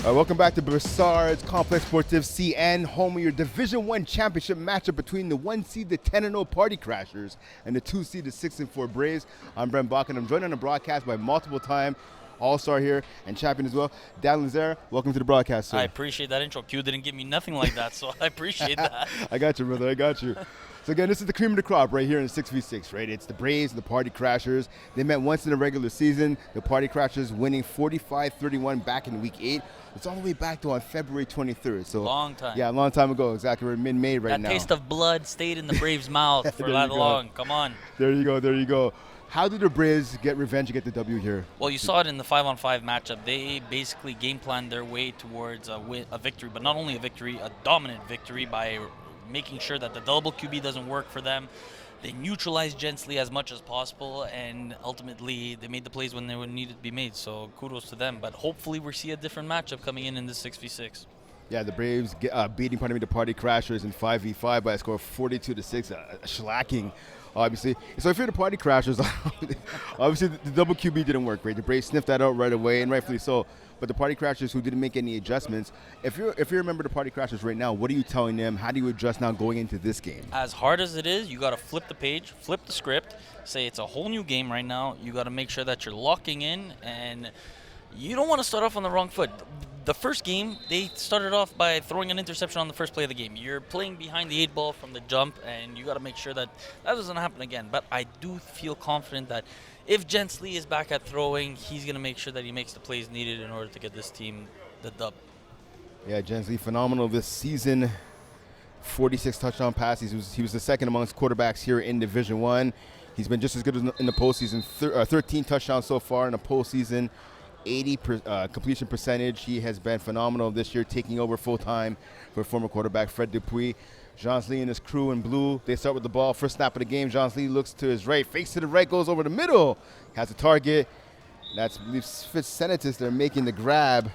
Welcome back to Broussard's Complex Sportive CN, home of your Division One championship matchup between the 1 seed, the 10-0 Party Crashers, and the 2 seed, the 6-4 Braves. I'm Brent Bach, and I'm joined on the broadcast by multiple-time All-Star here and champion as well, Dan Lazare. Welcome to the broadcast, sir. I appreciate that intro. Q didn't give me nothing like that, so I appreciate that. I got you, brother. I got you. So again, this is the cream of the crop right here in 6v6, right? It's the Braves and the Party Crashers. They met once in the regular season. The Party Crashers winning 45-31 back in Week 8. It's all the way back to on February 23rd. So long time. Yeah, a long time ago. Exactly. We're mid-May right now. That taste of blood stayed in the Braves' mouth for that long. Come on. There you go. There you go. How did the Braves get revenge and get the W here? Well, you saw it in the 5-on-5 matchup. They basically game planned their way towards a victory, but not only a victory, a dominant victory by making sure that the double QB doesn't work for them. They neutralized Gensley as much as possible, and ultimately they made the plays when they needed to be made. So kudos to them. But hopefully we see a different matchup coming in this 6v6. Yeah, the Braves beating the Party Crashers in 5v5 by a score of 42-6, a shellacking, obviously. So if you're the Party Crashers, obviously the double QB didn't work, right? The Braves sniffed that out right away, and rightfully so. But the Party Crashers who didn't make any adjustments, if you remember the Party Crashers right now, what are you telling them? How do you adjust now going into this game? As hard as it is, you got to flip the page, flip the script, say it's a whole new game right now. You got to make sure that you're locking in, and you don't want to start off on the wrong foot. The first game, they started off by throwing an interception on the first play of the game. You're playing behind the 8-ball from the jump, and you got to make sure that doesn't happen again. But I do feel confident that if Gensley is back at throwing, he's going to make sure that he makes the plays needed in order to get this team the dub. Yeah, Gensley, phenomenal this season. 46 touchdown passes. He was the second amongst quarterbacks here in Division One. He's been just as good in the postseason. 13 touchdowns so far in the postseason. 80 completion percentage. He has been phenomenal this year, taking over full-time for former quarterback Fred Dupuis. Jean-Lee and his crew in blue, they start with the ball. First snap of the game, Jean-Lee looks to his right, fakes to the right, goes over the middle, has a target. That's Fitzsenatus. They're making the grab.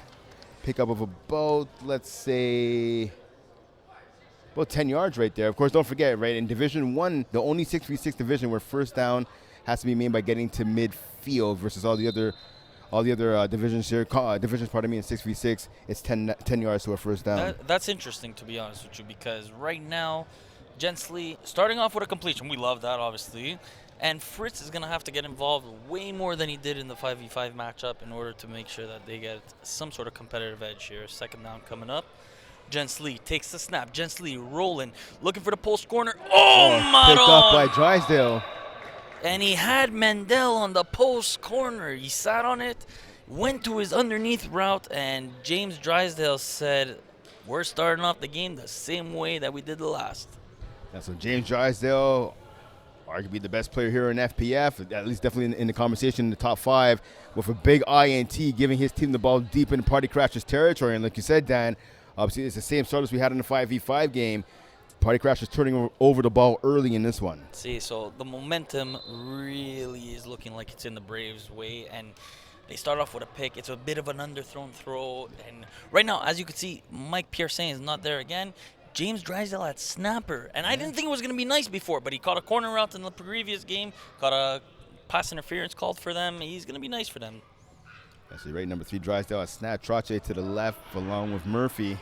Pickup of about, let's say, about 10 yards right there. Of course, don't forget, right, in Division 1, the only 6v6 division where first down has to be made by getting to midfield versus all the other divisions here, in 6v6, it's 10 yards to a first down. That's interesting, to be honest with you, because right now, Gensley, starting off with a completion, we love that, obviously, and Fritz is going to have to get involved way more than he did in the 5v5 matchup in order to make sure that they get some sort of competitive edge here. Second down coming up. Gensley takes the snap. Gensley rolling, looking for the post corner. Oh, picked up by Drysdale. And he had Mendel on the post corner. He sat on it, went to his underneath route, and James Drysdale said, we're starting off the game the same way that we did the last. Yeah, so James Drysdale, arguably the best player here in FPF, at least definitely in the conversation in the top 5, with a big INT, giving his team the ball deep in the Party Crashers territory. And like you said, Dan, obviously it's the same starters we had in the 5v5 game. Party Crashers turning over the ball early in this one. See, so the momentum really is looking like it's in the Braves' way, and they start off with a pick. It's a bit of an underthrown throw, and right now, as you can see, Mike Piercin is not there again. James Drysdale at snapper, and I didn't think it was going to be nice before, but he caught a corner route in the previous game, caught a pass interference called for them. He's going to be nice for them. That's right, number 3, Drysdale at snap. Troche to the left along with Murphy.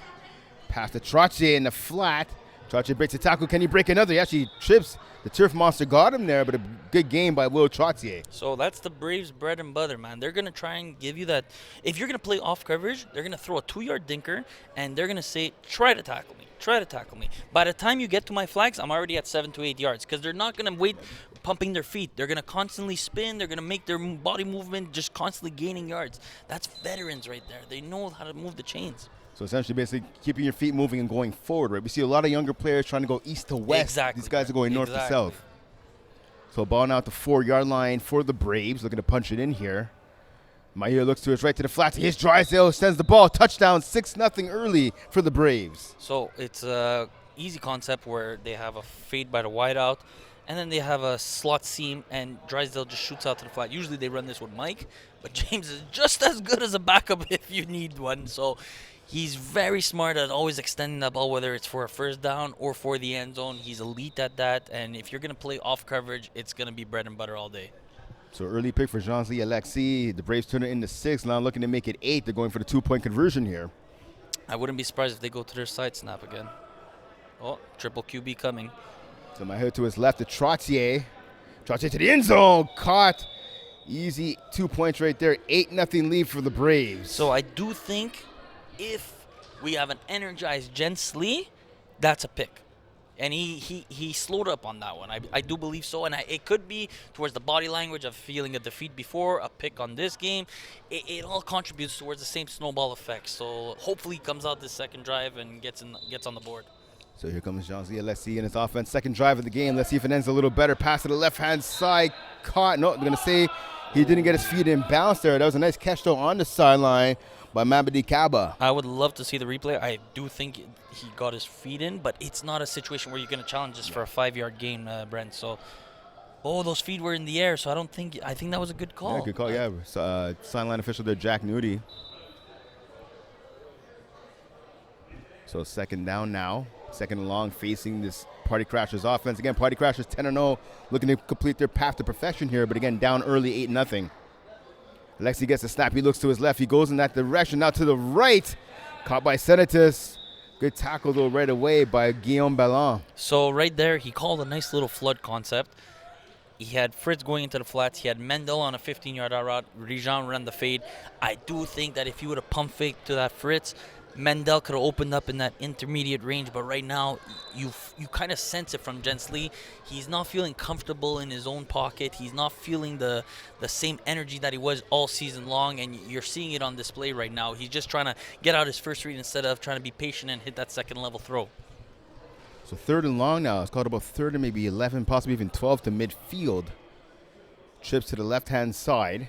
Pass to Troche in the flat. Troche breaks the tackle. Can he break another? He actually trips. The turf monster got him there, but a good game by Will Trottier. So that's the Braves' bread and butter, man. They're going to try and give you that. If you're going to play off coverage, they're going to throw a 2-yard dinker, and they're going to say, try to tackle me. Try to tackle me. By the time you get to my flags, I'm already at 7 to 8 yards because they're not going to wait pumping their feet. They're going to constantly spin. They're going to make their body movement just constantly gaining yards. That's veterans right there. They know how to move the chains. So essentially, basically, keeping your feet moving and going forward, right? We see a lot of younger players trying to go east to west. Exactly. These guys are going north to south. So ball now at the 4-yard line for the Braves, looking to punch it in here. Mayer looks to his right to the flat. Here's Drysdale, sends the ball. Touchdown, 6-0 early for the Braves. So it's a easy concept where they have a fade by the wideout, and then they have a slot seam, and Drysdale just shoots out to the flat. Usually they run this with Mike, but James is just as good as a backup if you need one. So he's very smart at always extending the ball, whether it's for a first down or for the end zone. He's elite at that, and if you're going to play off coverage, it's going to be bread and butter all day. So early pick for Jean-Lee Alexis. The Braves turn it into 6. Now looking to make it 8. They're going for the 2-point conversion here. I wouldn't be surprised if they go to their side snap again. Oh, triple QB coming. So my head to his left to Trottier. Trottier to the end zone. Caught. Easy 2 points right there. 8-0 lead for the Braves. So I do think if we have an energized Jens Lee, that's a pick. And he slowed up on that one. I do believe so. And it could be towards the body language of feeling a defeat before, a pick on this game. It all contributes towards the same snowball effect. So hopefully he comes out this second drive and gets on the board. So here comes Jean-Lee Alexis in his offense. Second drive of the game. Let's see if it ends a little better. Pass to the left-hand side. Caught. No, I'm going to say he didn't get his feet in bounce there. That was a nice catch, though, on the sideline by Mabedi Kaba. I would love to see the replay. I do think he got his feet in, but it's not a situation where you're going to challenge this for a 5-yard gain, Brent. So, those feet were in the air, so I think that was a good call. Yeah, good call, yeah. So, sideline official there, Jack Nudie. So second down now. Second and long facing this Party Crashers offense. Again, Party Crashers 10-0, looking to complete their path to perfection here, but again, down early 8-0. Alexi gets the snap. He looks to his left. He goes in that direction. Now to the right. Caught by Senatus. Good tackle, though, right away by Guillaume Ballon. So right there, he called a nice little flood concept. He had Fritz going into the flats. He had Mendel on a 15-yard out route. Rijan ran the fade. I do think that if he would have pump faked to that Fritz, Mendel could have opened up in that intermediate range, but right now you kind of sense it from Jens Lee. He's not feeling comfortable in his own pocket. He's not feeling the same energy that he was all season long, and you're seeing it on display right now. He's just trying to get out his first read instead of trying to be patient and hit that second level throw. So third and long now. It's called about third and maybe 11, possibly even 12 to midfield. Trips to the left-hand side.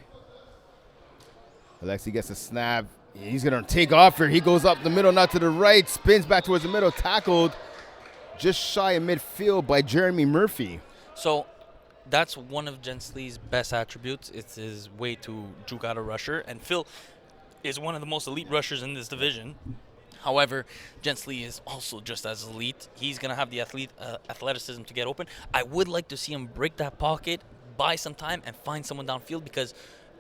Alexi gets a snap. He's going to take off here. He goes up the middle, not to the right. Spins back towards the middle. Tackled just shy of midfield by Jeremy Murphy. So that's one of Jens Lee's best attributes. It's his way to juke out a rusher. And Phil is one of the most elite rushers in this division. However, Jens Lee is also just as elite. He's going to have the athleticism to get open. I would like to see him break that pocket, buy some time, and find someone downfield, because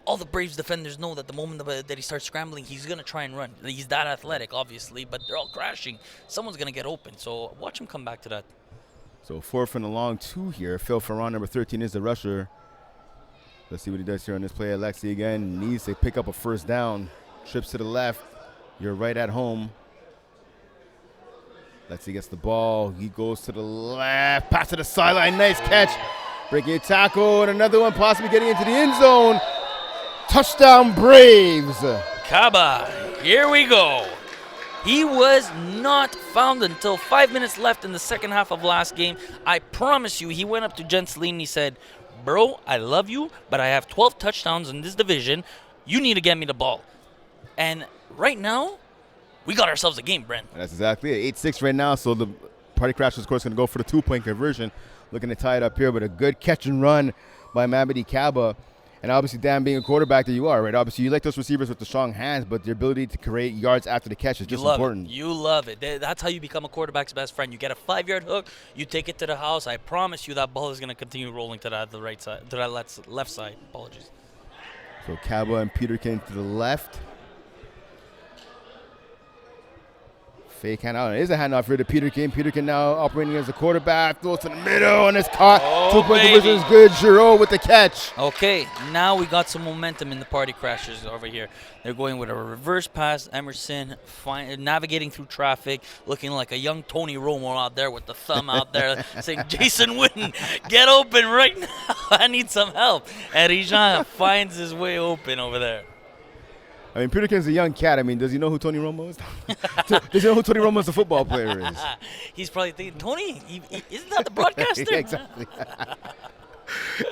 all the Braves defenders know that the moment that he starts scrambling, he's going to try and run. He's that athletic, obviously, but they're all crashing. Someone's going to get open, so watch him come back to that. So fourth and a long 2 here. Phil Ferran, number 13, is the rusher. Let's see what he does here on this play. Alexi again needs to pick up a first down. Trips to the left. You're right at home. Alexi gets the ball. He goes to the left. Pass to the sideline. Nice catch. Breaking a tackle, and another one possibly getting into the end zone. Touchdown Braves. Kaba, here we go. He was not found until 5 minutes left in the second half of last game. I promise you, he went up to Jens Lee and he said, "Bro, I love you, but I have 12 touchdowns in this division. You need to get me the ball." And right now, we got ourselves a game, Brent. That's exactly it. 8-6 right now, so the Party Crashers, of course, going to go for the 2-point conversion. Looking to tie it up here, but a good catch and run by Mabedi Kaba. And obviously, Dan, being a quarterback that you are, right? Obviously, you like those receivers with the strong hands, but their ability to create yards after the catch is just important. You love it. That's how you become a quarterback's best friend. You get a 5-yard hook, you take it to the house. I promise you that ball is going to continue rolling to the right side, to that left side. Apologies. So Kaba and Peterkin to the left. Fake handout. It is a handoff here to Peterkin. Peterkin now operating as a quarterback. Throws to the middle and it's caught. 2-point conversion is good. Giroux with the catch. Okay, now we got some momentum in the Party Crashers over here. They're going with a reverse pass. Emerson navigating through traffic, looking like a young Tony Romo out there with the thumb out there saying, "Jason Witten, get open right now. I need some help." And Rijan finds his way open over there. I mean, Peterkin's a young cat. I mean, does he know who Tony Romo is? Does he know who Tony Romo as a football player is? He's probably thinking, Tony, isn't that the broadcaster? Yeah, exactly.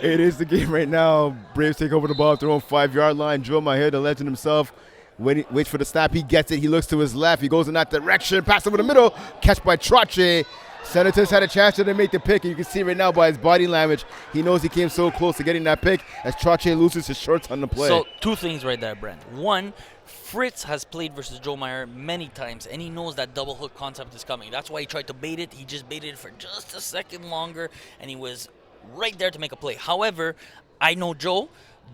It is the game right now. Braves take over the ball at their own 5-yard line. Joe Mahir, the legend himself, waits for the snap. He gets it. He looks to his left. He goes in that direction. Pass over the middle. Catch by Troche. Senators had a chance to make the pick, and you can see right now by his body language, he knows he came so close to getting that pick as Troche loses his shorts on the play. So, 2 things right there, Brent. One, Fritz has played versus Joe Meyer many times, and he knows that double hook concept is coming. That's why he tried to bait it. He just baited it for just a second longer, and he was right there to make a play. However, I know Joe.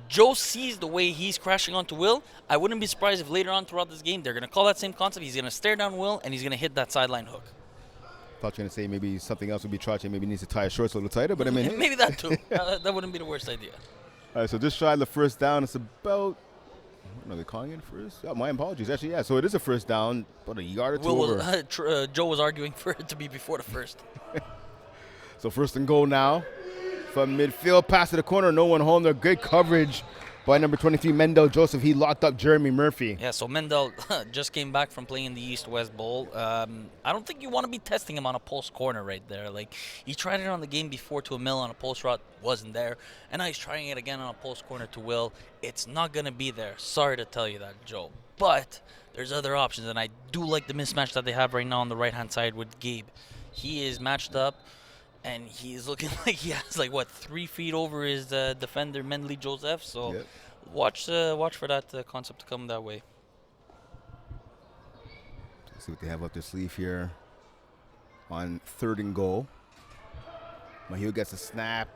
Joe sees the way he's crashing onto Will. I wouldn't be surprised if later on throughout this game they're going to call that same concept. He's going to stare down Will, and he's going to hit that sideline hook. Thought you were going to say maybe something else would be Trache. Maybe needs to tie his shorts a little tighter, but I mean. Maybe that too. That wouldn't be the worst idea. All right, so just shy of the first down. It's about. Are they calling it first? Oh, my apologies. Actually, yeah. So it is a first down, about a yard or two over. Joe was arguing for it to be before the first. So first and goal now from midfield. Pass to the corner. No one home there. Good coverage by number 23, Mendel Joseph. He locked up Jeremy Murphy. Yeah, so Mendel just came back from playing in the East-West Bowl. I don't think you want to be testing him on a post corner right there. Like, he tried it on the game before to Emil on a post route. Wasn't there. And now he's trying it again on a post corner to Will. It's not going to be there. Sorry to tell you that, Joe. But there's other options, and I do like the mismatch that they have right now on the right-hand side with Gabe. He is matched up, and he's looking like he has, 3 feet over his defender, Mendeley Joseph. So Yep. watch for that concept to come that way. Let's see what they have up their sleeve here on third and goal. Mahil gets a snap.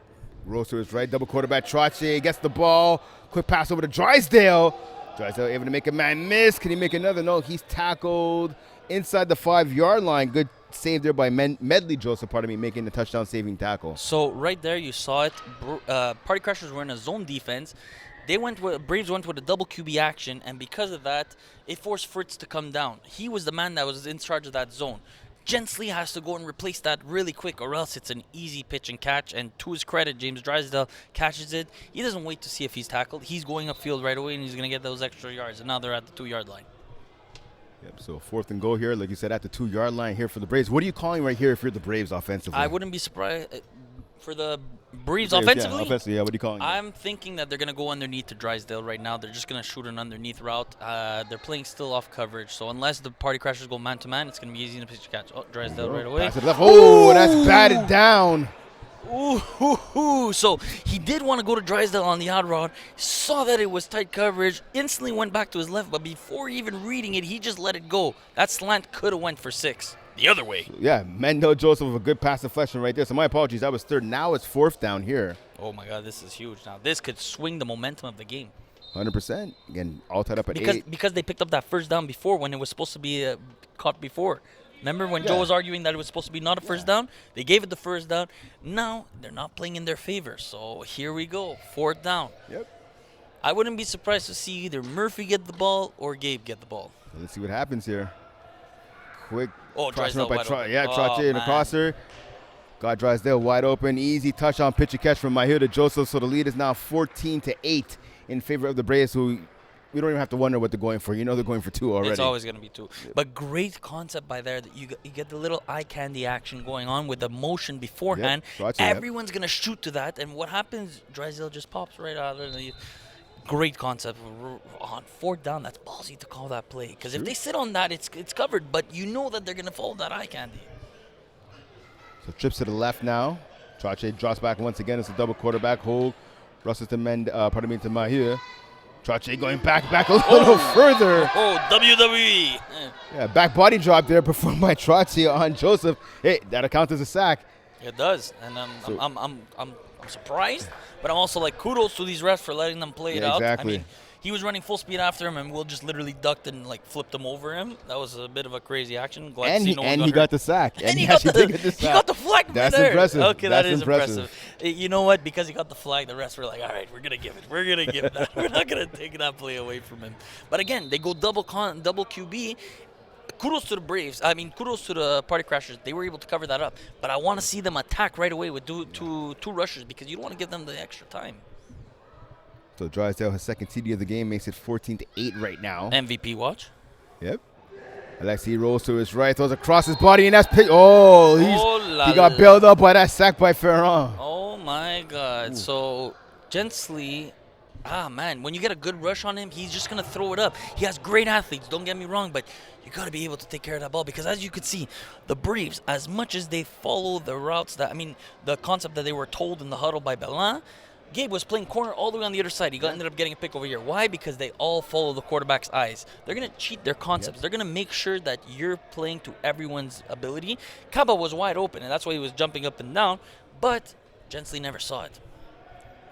Rolls to his right. Double quarterback. Trache gets the ball. Quick pass over to Drysdale. Drysdale able to make a man miss. Can he make another? No, he's tackled inside the 5-yard line. Good save there by Medley Joseph, making the touchdown saving tackle. So right there you saw it. Party Crashers were in a zone defense. Braves went with a double QB action, and because of that, it forced Fritz to come down. He was the man that was in charge of that zone. Gensley has to go and replace that really quick, or else it's an easy pitch and catch. And to his credit, James Drysdale catches it. He doesn't wait to see if he's tackled. He's going upfield right away, and he's going to get those extra yards. And now they're at the 2-yard line. Yep, so fourth and goal here, like you said, at the 2-yard line here for the Braves. What are you calling right here if you're the Braves offensively? I wouldn't be surprised for the Braves offensively. Yeah, offensively, yeah, what are you calling I'm thinking that they're going to go underneath to Drysdale right now. They're just going to shoot an underneath route. They're playing still off coverage, so unless the Party Crashers go man-to-man, it's going to be easy to pitch catch. Oh, Drysdale right away. Pass it left. Oh, that's batted down. Ooh. So he did want to go to Drysdale on the odd route, saw that it was tight coverage, instantly went back to his left, but before even reading it, he just let it go. That slant could have went for 6. The other way. Yeah, Mendel Joseph with a good pass deflection right there. So my apologies, that was third. Now it's fourth down here. Oh my God, this is huge. Now this could swing the momentum of the game. 100%. Again, all tied up at 8. Because they picked up that first down before when it was supposed to be caught before. Remember when Joe was arguing that it was supposed to be not a first down? They gave it the first down. Now they're not playing in their favor. So here we go, fourth down. Yep. I wouldn't be surprised to see either Murphy get the ball or Gabe get the ball. Let's see what happens here. Quick. Drysdale wide open. Trache in the crosser. Got Drysdale wide open. Easy touchdown pitch and catch from Mahil to Joseph. So the lead is now 14-8 in favor of the Braves, who we don't even have to wonder what they're going for. You know they're going for 2 already. It's always going to be 2. Yep. But great concept by there that you get the little eye candy action going on with the motion beforehand. Yep. Everyone's going to shoot to that. And what happens? Drysdale just pops right out of the... Great concept. On fourth down, that's ballsy to call that play. Because if they sit on that, it's covered. But you know that they're going to follow that eye candy. So trips to the left now. Trache drops back once again. It's a double quarterback hold. Russes to Mahir. Trache going back a little further. WWE. Yeah, back body drop there performed by Trache on Joseph. Hey, that'll count as a sack. It does. And I'm surprised, but I'm also like, kudos to these refs for letting them play it out. Exactly. I mean, he was running full speed after him, and Will just literally ducked and flipped him over him. That was a bit of a crazy action. Glad to see no one got he hurt. got the sack. And he got the flag. That's there. impressive. Okay, That's that is impressive. You know what? Because he got the flag, the refs were like, all right, we're gonna give it. We're gonna give it that. We're not gonna take that play away from him. But again, they go double QB. Kudos to the Braves. I mean, kudos to the Party Crashers. They were able to cover that up. But I want to see them attack right away with two rushers because you don't want to give them the extra time. So Drysdale, his second TD of the game, makes it 14-8 right now. MVP watch. Yep. Alexi rolls to his right, throws across his body, and that's pick. Oh, he got bailed up by that sack by Ferran. Oh, my God. Ooh. So, Gensley... man, when you get a good rush on him, he's just going to throw it up. He has great athletes, don't get me wrong, but you got to be able to take care of that ball because as you could see, the Braves, as much as they follow the routes the concept that they were told in the huddle by Belin, Gabe was playing corner all the way on the other side. He ended up getting a pick over here. Why? Because they all follow the quarterback's eyes. They're going to cheat their concepts. Yep. They're going to make sure that you're playing to everyone's ability. Kaba was wide open, and that's why he was jumping up and down, but Gensley never saw it.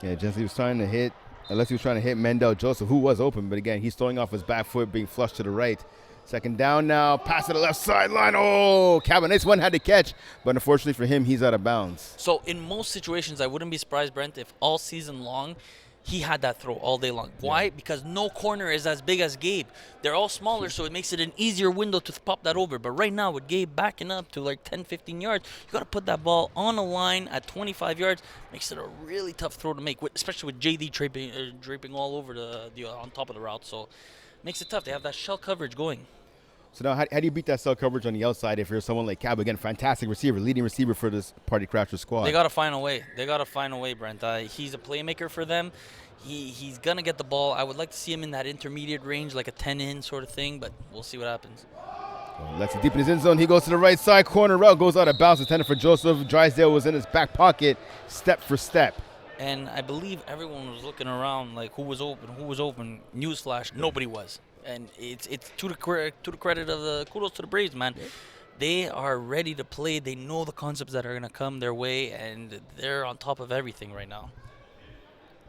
Yeah, Jensley was trying to hit, unless he was trying to hit Mendel Joseph, who was open, but again, he's throwing off his back foot, being flushed to the right. Second down now, pass to the left sideline. Oh, Cabinet's one had to catch, but unfortunately for him, he's out of bounds. So in most situations, I wouldn't be surprised, Brent, if all season long he had that throw all day long. Why? Because no corner is as big as Gabe. They're all smaller, so it makes it an easier window to pop that over. But right now, with Gabe backing up to like 10, 15 yards, you got to put that ball on a line at 25 yards. Makes it a really tough throw to make, especially with JD draping all over the on top of the route. So makes it tough. They have that shell coverage going. So now, how do you beat that cell coverage on the outside if you're someone like Cab? Again, fantastic receiver, leading receiver for this Party Crasher squad. They got to find a way. Brent. He's a playmaker for them. He's going to get the ball. I would like to see him in that intermediate range, like a 10-in sort of thing, but we'll see what happens. Lets it deep in his end zone. He goes to the right side. Corner route goes out of bounds. Intended for Joseph. Drysdale was in his back pocket, step for step. And I believe everyone was looking around like who was open. Newsflash, nobody was. And it's to the credit of the kudos to the Braves, man. They are ready to play. They know the concepts that are going to come their way, and they're on top of everything right now.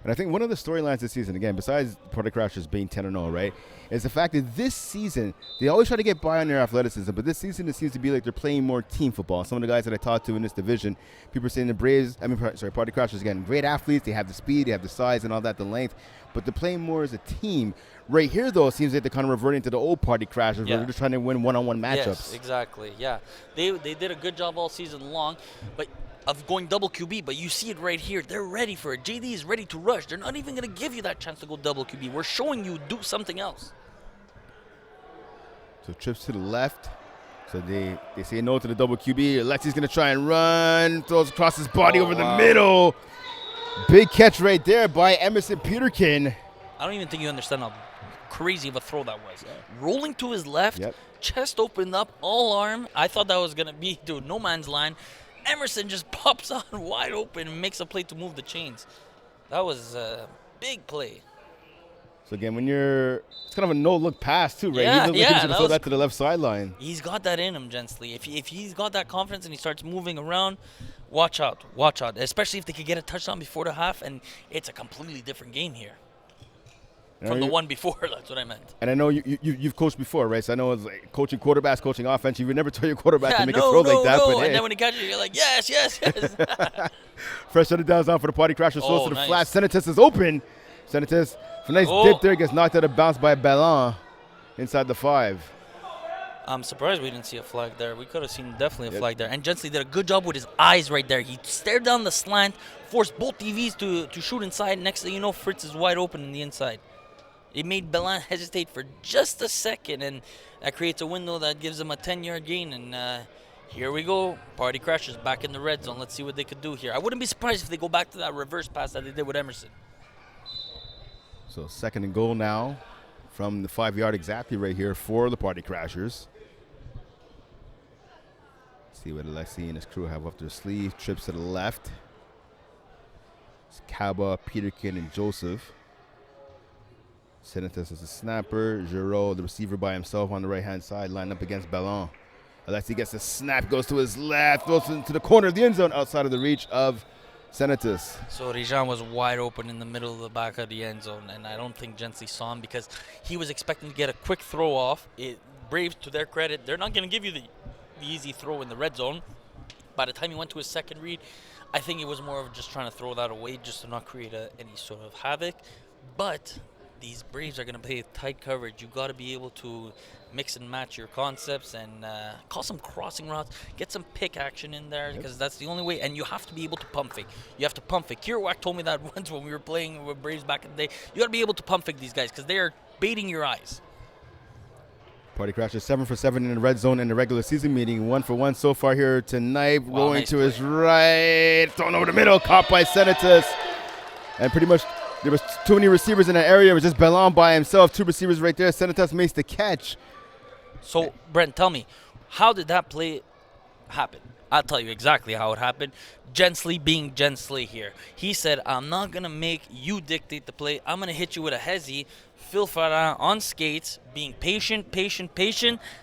And I think one of the storylines this season, again, besides Party Crashers being 10-0, right, is the fact that this season, they always try to get by on their athleticism, but this season it seems to be like they're playing more team football. Some of the guys that I talked to in this division, people are saying the Braves, Party Crashers, again, great athletes. They have the speed, they have the size and all that, the length, but they're playing more as a team. Right here, though, it seems like they're kind of reverting to the old Party Crashers where they're just trying to win one-on-one matchups. Yes, exactly, yeah. They did a good job all season long, but of going double QB, but you see it right here. They're ready for it. JD is ready to rush. They're not even going to give you that chance to go double QB. We're showing you do something else. So trips to the left. So they say no to the double QB. Alexi's going to try and run. Throws across his body over the middle. Big catch right there by Emerson Peterkin. I don't even think you understand how crazy of a throw that was. Rolling to his left, chest opened up, all arm. I thought that was going to be, dude, no man's land. Emerson just pops on wide open and makes a play to move the chains. That was a big play. So again, it's kind of a no-look pass too, right? Yeah, he's going to throw that to the left sideline. He's got that in him, Jensley. If he's got that confidence and he starts moving around, watch out. Especially if they could get a touchdown before the half, and it's a completely different game here. From the one before, that's what I meant. And I know you've coached before, right? So I know it's like coaching quarterbacks, coaching offense. You would never tell your quarterback to make a throw like that. But and then when he catches it, you're like, yes. Fresh set it down for the Party Crashers. Throws to the flat. Senatus is open. Senatus, for a nice dip there, gets knocked out of bounds by Ballon inside the 5. I'm surprised we didn't see a flag there. We could have seen definitely a flag there. And Jensley did a good job with his eyes right there. He stared down the slant, forced both TVs to shoot inside. Next thing you know, Fritz is wide open in the inside. It made Bellin hesitate for just a second, and that creates a window that gives him a 10-yard gain. And here we go. Party Crashers back in the red zone. Let's see what they could do here. I wouldn't be surprised if they go back to that reverse pass that they did with Emerson. So 2nd and goal now from the 5-yard exactly right here for the Party Crashers. See what Alexi and his crew have up their sleeve. Trips to the left. It's Kaba, Peterkin, and Joseph. Senatus is the snapper. Giroux, the receiver by himself on the right-hand side, lined up against Ballon. Alexi gets the snap, goes to his left, goes into the corner of the end zone outside of the reach of Senatus. So Rijan was wide open in the middle of the back of the end zone, and I don't think Jensley saw him because he was expecting to get a quick throw off. Braves, to their credit, they're not going to give you the easy throw in the red zone. By the time he went to his second read, I think it was more of just trying to throw that away just to not create any sort of havoc. But these Braves are going to play tight coverage. You've got to be able to mix and match your concepts and call some crossing routes, get some pick action in there because that's the only way. And you have to be able to pump fake. You have to pump fake. Kirawak told me that once when we were playing with Braves back in the day. You got to be able to pump fake these guys because they are baiting your eyes. Party Crashers 7 for 7 in the red zone in the regular season meeting. 1 for 1 so far here tonight. Going to his right. Thrown over the middle. Caught by Senatus. And pretty much there was too many receivers in that area. It was just Ballon by himself. 2 receivers right there. Senatus makes the catch. So, Brent, tell me, how did that play happen? I'll tell you exactly how it happened. Gensley being Gensley here. He said, I'm not going to make you dictate the play. I'm going to hit you with a hezzy. Phil Farah on skates, being patient,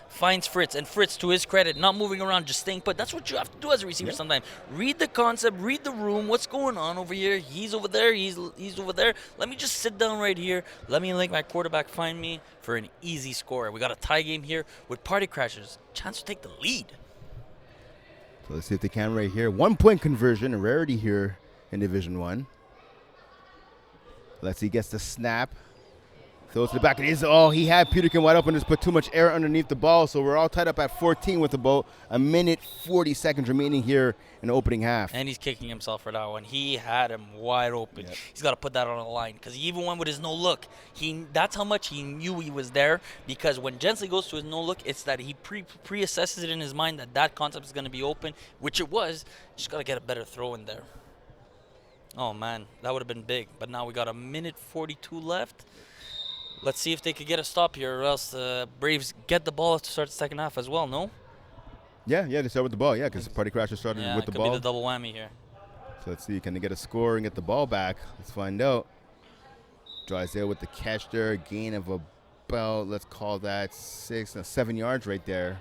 finds Fritz. And Fritz, to his credit, not moving around, just staying put. That's what you have to do as a receiver sometimes. Read the concept, read the room, what's going on over here. He's over there, he's over there. Let me just sit down right here. Let me let my quarterback find me for an easy score. We got a tie game here with Party Crashers. Chance to take the lead. So let's see if they can right here. 1-point conversion, a rarity here in Division 1. Let's see, he gets the snap. Throws to the back. It is, he had Peterkin wide open, just put too much air underneath the ball, so we're all tied up at 14 with about a minute 40 seconds remaining here in the opening half. And he's kicking himself for that one. He had him wide open. Yep. He's got to put that on the line because he even went with his no look. That's how much he knew he was there, because when Gensley goes to his no look, it's that he pre-assesses it in his mind that concept is going to be open, which it was. Just got to get a better throw in there. Oh, man, that would have been big. But now we got a minute 42 left. Let's see if they could get a stop here, or else the Braves get the ball to start the second half as well, no? Yeah, they start with the ball, because Party Crashers started with the ball. Yeah, could be the double whammy here. So let's see, can they get a score and get the ball back? Let's find out. Drysdale with the catch there, gain of about, let's call that 7 yards right there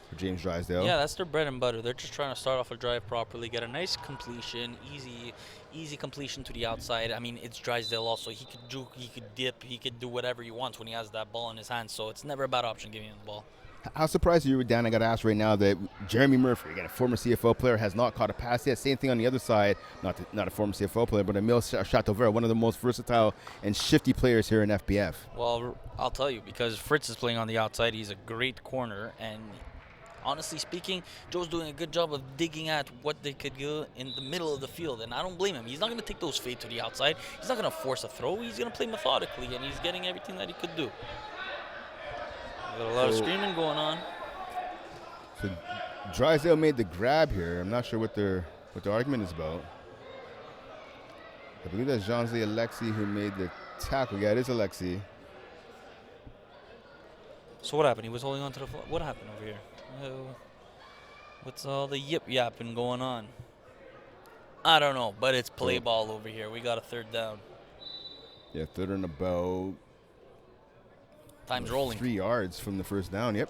for James Drysdale. Yeah, that's their bread and butter. They're just trying to start off a drive properly, get a nice completion, easy completion to the outside. I mean, it's Drysdale also. He could juke, he could dip, he could do whatever he wants when he has that ball in his hands. So it's never a bad option giving him the ball. How surprised are you, Dan? I got to ask right now that Jeremy Murphy, again, a former CFL player, has not caught a pass yet. Same thing on the other side. Not a former CFL player, but Emile Chateauvert, one of the most versatile and shifty players here in FBF. Well, I'll tell you, because Fritz is playing on the outside. He's a great corner, and honestly speaking, Joe's doing a good job of digging at what they could do in the middle of the field, and I don't blame him. He's not going to take those fades to the outside. He's not going to force a throw. He's going to play methodically, and he's getting everything that he could do. Got a lot of screaming going on. So Drysdale made the grab here. I'm not sure what their argument is about. I believe that's Jean-Zé Alexis who made the tackle. Yeah, it is Alexis. So what happened? He was holding on to the what happened over here? What's all the yip-yapping going on? I don't know, but it's play ball over here. We got a third down. Yeah, third and about. Time's rolling. 3 yards from the first down, yep.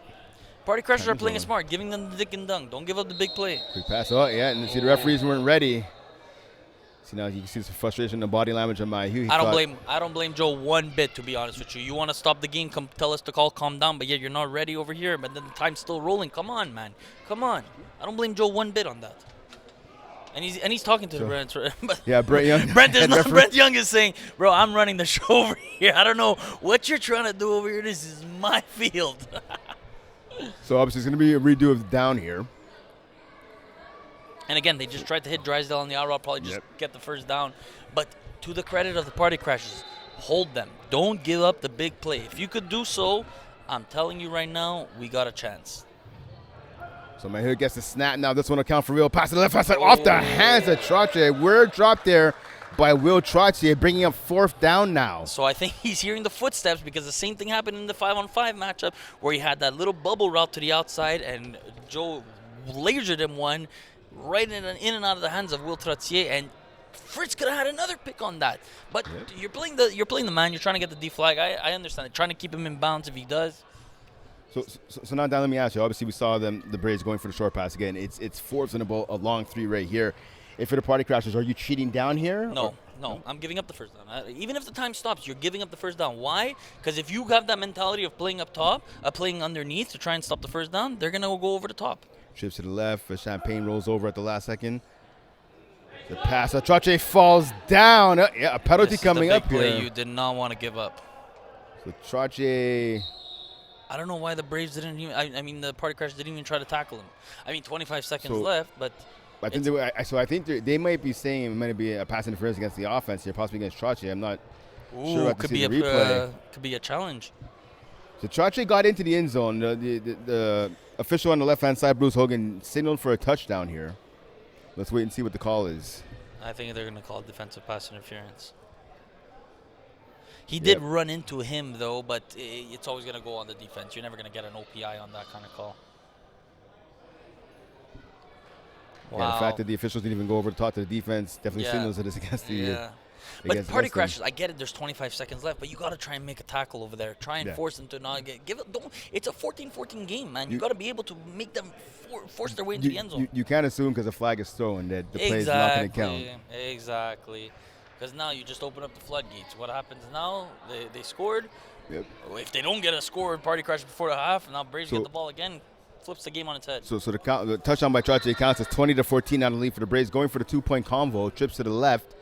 Party Crashers are playing it smart, giving them the dick and dunk. Don't give up the big play. Quick pass. Oh, yeah, and see the referees weren't ready. See, now you can see some frustration in the body language of Mahieu. I don't blame Joe one bit, to be honest with you. You want to stop the game, tell us to calm down, but yet you're not ready over here, but then the time's still rolling. Come on, man. Come on. I don't blame Joe one bit on that. And he's talking to Brent. Yeah, Brent Young. Brent Young is saying, bro, I'm running the show over here. I don't know what you're trying to do over here. This is my field. So obviously it's going to be a redo of the down here. And again, they just tried to hit Drysdale on the out route, probably just get the first down. But to the credit of the Party Crashers, hold them. Don't give up the big play. If you could do so, I'm telling you right now, we got a chance. So Mahieu gets the snap. Now this one will count for real. Pass to the left side off the hands of Trottier. We're dropped there by Will Trottier, bringing up fourth down now. So I think he's hearing the footsteps, because the same thing happened in the 5-on-5 matchup where he had that little bubble route to the outside, and Joe lasered him one right in and out of the hands of Will Trottier, and Fritz could have had another pick on that. But you're playing the man. You're trying to get the D flag. I understand it. Trying to keep him in bounds if he does. So now, Dan, let me ask you. Obviously, we saw the Braves going for the short pass again. It's fourth and a long three right here. If you're the Party Crashers, are you cheating down here? No. I'm giving up the first down. Even if the time stops, you're giving up the first down. Why? Because if you have that mentality of playing up top, playing underneath to try and stop the first down, they're going to go over the top. Trips to the left. Champagne rolls over at the last second. The pass. Trottier falls down. A penalty coming up here. Play you did not want to give up. So Trottier. I don't know why the Braves didn't even. I mean, the Party Crashers didn't even try to tackle him. I mean, 25 seconds left, but. I think they might be saying it might be a pass interference against the offense here, possibly against Trottier. I'm not sure. Could be a replay. Could be a challenge. So Trottier got into the end zone. The official on the left-hand side, Bruce Hogan, signaled for a touchdown here. Let's wait and see what the call is. I think they're going to call defensive pass interference. He did run into him, though, but it's always going to go on the defense. You're never going to get an OPI on that kind of call. Wow. Yeah, the fact that the officials didn't even go over to talk to the defense definitely signals that it's against the. Yeah. But Party Crashers, I get it. There's 25 seconds left, but you got to try and make a tackle over there. Try and force them to not get. Give it. Don't. It's a 14-14 game, man. You got to be able to make them force their way into the end zone. You can't assume because the flag is thrown that the play is not going to count. Exactly. Because now you just open up the floodgates. What happens now? They scored. Yep. If they don't get a score in Party Crashers before the half, now Braves get the ball again. Flips the game on its head. So the touchdown by Trache counts as 20-14 on the lead for the Braves. Going for the 2-point convo, trips to the left.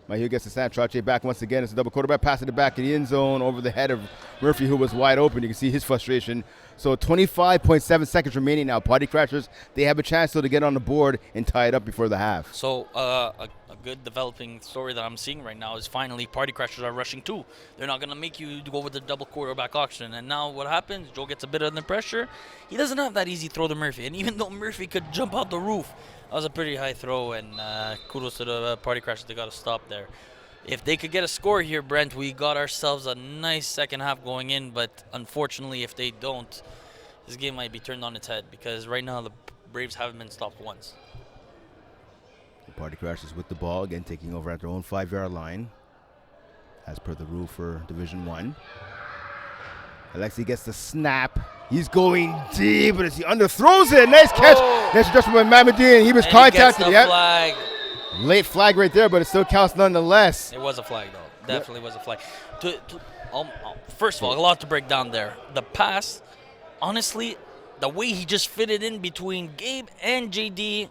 Maheu gets the snap. Trache back once again. It's a double quarterback pass in the back of the end zone over the head of Murphy, who was wide open. You can see his frustration. So 25.7 seconds remaining now. Party Crashers, they have a chance still to get on the board and tie it up before the half. So a good developing story that I'm seeing right now is finally Party Crashers are rushing too. They're not going to make you go with the double quarterback option. And now what happens? Joe gets a bit under pressure. He doesn't have that easy throw to Murphy. And even though Murphy could jump out the roof, that was a pretty high throw. And kudos to the Party Crashers. They got to stop there. If they could get a score here, Brent, we got ourselves a nice second half going in. But unfortunately, if they don't, this game might be turned on its head because right now the Braves haven't been stopped once. The Party Crashers with the ball, again taking over at their own 5-yard line, as per the rule for Division 1. Alexi gets the snap. He's going deep, but as he underthrows it. Nice catch. Nice adjustment by Mamadine. He was contacted. Flag. Late flag right there, but it still counts nonetheless. It was a flag, though. Definitely was a flag. First of all, a lot to break down there. The pass, honestly, the way he just fitted in between Gabe and JD,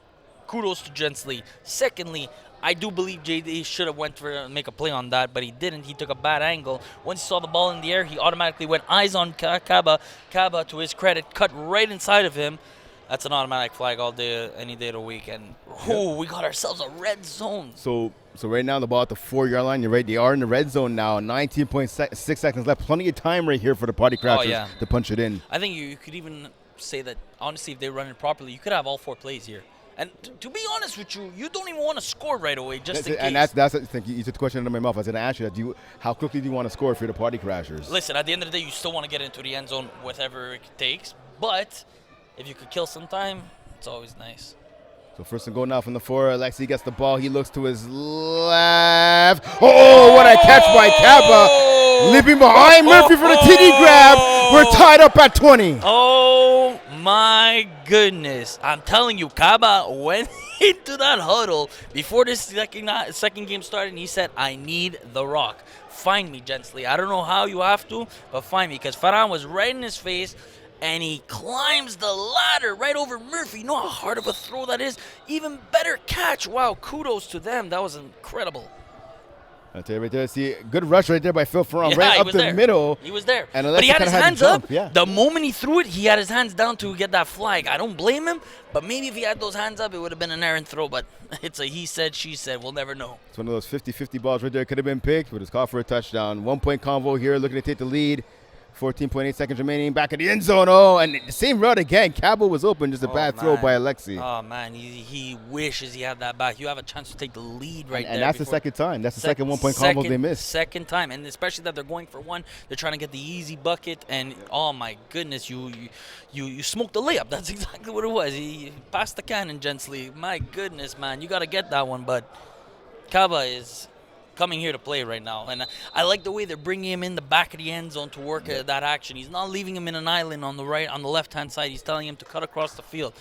kudos to Gensley. Secondly, I do believe JD should have went for make a play on that, but he didn't. He took a bad angle. Once he saw the ball in the air, he automatically went eyes on Kaba. Kaba, to his credit, cut right inside of him. That's an automatic flag all day, any day of the week. And we got ourselves a red zone. So right now the ball at the 4-yard line. You're right. They are in the red zone now. 19.6 seconds left. Plenty of time right here for the Party Crashers to punch it in. I think you could even say that, honestly, if they run it properly, you could have all 4 plays here. And to be honest with you, you don't even want to score right away just in case. And that's the thing. You took the question out of my mouth. I was going to ask you that. How quickly do you want to score if you're the Party Crashers? Listen, at the end of the day, you still want to get into the end zone whatever it takes. But if you could kill some time, it's always nice. So first and goal now from the 4. Alexi gets the ball. He looks to his left. Oh, what a catch by Kappa. Leaping behind Murphy for the TD grab. We're tied up at 20. Oh, my goodness. I'm telling you, Kaba went into that huddle before this second game started, and he said, I need the rock. Find me, Gensley. I don't know how you have to, but find me. Because Farhan was right in his face, and he climbs the ladder right over Murphy. You know how hard of a throw that is? Even better catch. Wow, kudos to them. That was incredible. I'll tell you right there. See, good rush right there by Phil Farhan, right up the middle. He was there. And but he had his hands up. Yeah. The moment he threw it, he had his hands down to get that flag. I don't blame him, but maybe if he had those hands up, it would have been an errant throw. But it's a he said, she said. We'll never know. It's one of those 50-50 balls right there. Could have been picked, but it's called for a touchdown. 1-point convo here, looking to take the lead. 14.8 seconds remaining. Back in the end zone. Oh, and the same route again. Cabo was open. Just a bad throw by Alexi. Oh, man. He wishes he had that back. You have a chance to take the lead right there. And that's the second time. That's the second 1-point combo they missed. Second time. And especially that they're going for one. They're trying to get the easy bucket. And, oh, my goodness, you smoked the layup. That's exactly what it was. He passed the cannon, Gensley. My goodness, man. You got to get that one. But Kaba is coming here to play right now, and I like the way they're bringing him in the back of the end zone to work that action. He's not leaving him in an island on the left-hand side. He's telling him to cut across the field.